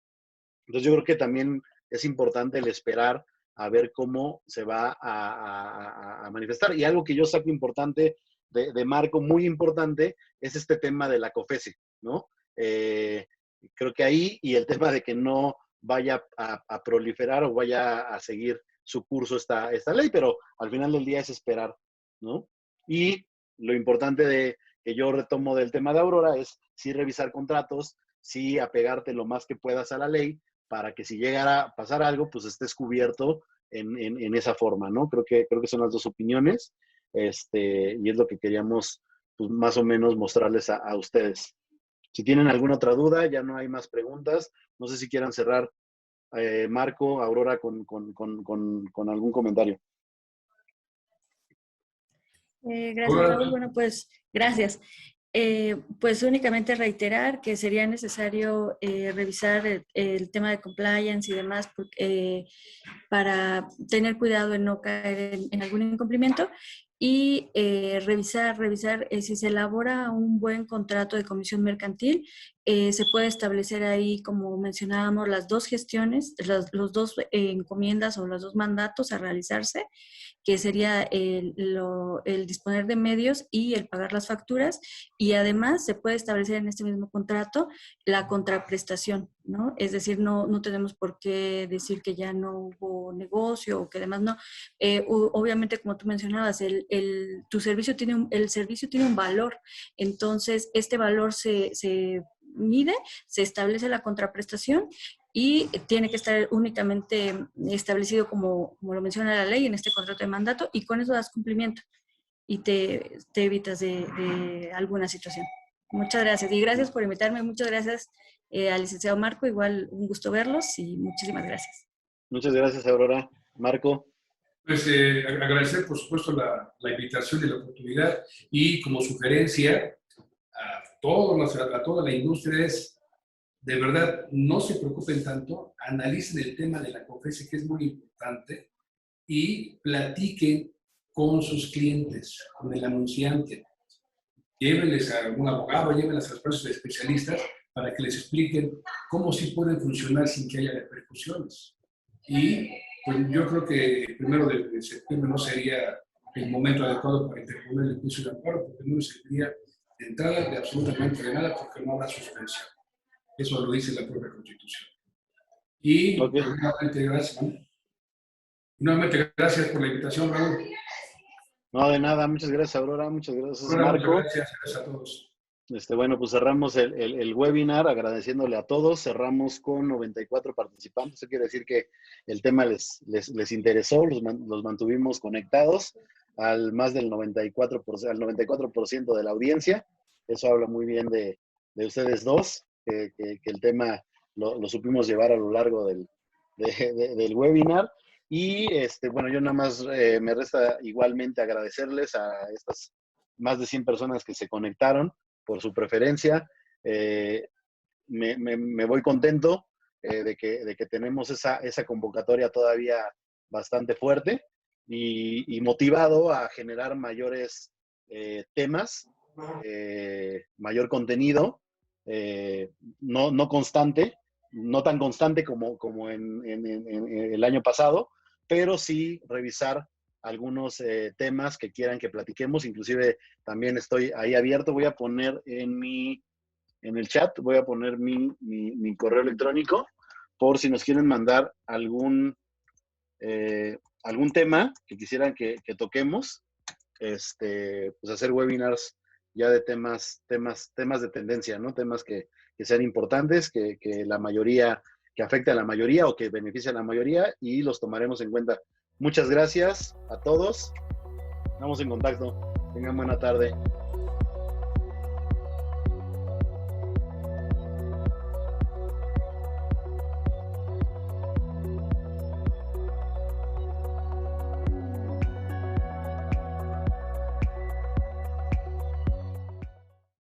Entonces yo creo que también es importante el esperar a ver cómo se va a manifestar. Y algo que yo saco importante de Marco, muy importante, es este tema de la COFESE, ¿no? Creo que ahí, y el tema de que no vaya a proliferar o vaya a seguir su curso esta ley, pero al final del día es esperar, ¿no? Y lo importante que yo retomo del tema de Aurora es sí revisar contratos, sí apegarte lo más que puedas a la ley para que si llegara a pasar algo, pues estés cubierto en esa forma, ¿no? Creo que son las dos opiniones, y es lo que queríamos, pues, más o menos mostrarles a ustedes. Si tienen alguna otra duda, ya no hay más preguntas. No sé si quieran cerrar, Marco, Aurora, con algún comentario. Gracias, Raúl. Bueno, pues gracias. Pues únicamente reiterar que sería necesario revisar el tema de compliance y demás para tener cuidado en no caer en algún incumplimiento y revisar si se elabora un buen contrato de comisión mercantil, se puede establecer ahí, como mencionábamos, las dos gestiones, los dos encomiendas o los dos mandatos a realizarse, que sería el disponer de medios y el pagar las facturas, y además se puede establecer en este mismo contrato la contraprestación, ¿no? Es decir, no tenemos por qué decir que ya no hubo negocio o que además no. Obviamente, como tú mencionabas, el servicio tiene un valor, entonces este valor se mide, se establece la contraprestación y tiene que estar únicamente establecido como lo menciona la ley en este contrato de mandato, y con eso das cumplimiento y te evitas de alguna situación. Muchas gracias y gracias por invitarme. Muchas gracias al licenciado Marco, igual un gusto verlos y muchísimas gracias. Muchas gracias, Aurora. Marco. Pues agradecer, por supuesto, la invitación y la oportunidad, y como sugerencia a toda la industria es, de verdad, no se preocupen tanto, analicen el tema de la COFESE, que es muy importante, y platiquen con sus clientes, con el anunciante. Llévenles a algún abogado, llévenles a los especialistas para que les expliquen cómo sí pueden funcionar sin que haya repercusiones. Y pues yo creo que el 1 de septiembre no sería el momento adecuado para interponer el juicio de amparo, porque no serviría de entrada de absolutamente de nada, porque no habrá suspensión. Eso lo dice la propia Constitución. Y Okay. Nuevamente gracias por la invitación, Raúl. No, de nada. Muchas gracias, Aurora. Muchas gracias, Marco. Gracias a todos. Bueno, pues cerramos el webinar agradeciéndole a todos. Cerramos con 94 participantes. Eso quiere decir que el tema les interesó, los mantuvimos conectados al más del 94%, al 94% de la audiencia. Eso habla muy bien de ustedes dos, que el tema lo supimos llevar a lo largo del webinar. Y bueno, yo nada más me resta igualmente agradecerles a estas más de 100 personas que se conectaron por su preferencia. Me voy contento de que tenemos esa convocatoria todavía bastante fuerte y motivado a generar mayores temas, mayor contenido, no constante, no tan constante como en el año pasado, pero sí revisar algunos temas que quieran que platiquemos. Inclusive también estoy ahí abierto. Voy a poner en el chat, voy a poner mi correo electrónico por si nos quieren mandar algún tema que quisieran que toquemos, pues hacer webinars ya de temas de tendencia, ¿no? Temas que sean importantes, que la mayoría, que afecte a la mayoría o que beneficie a la mayoría, y los tomaremos en cuenta. Muchas gracias a todos. Estamos en contacto. Tengan buena tarde.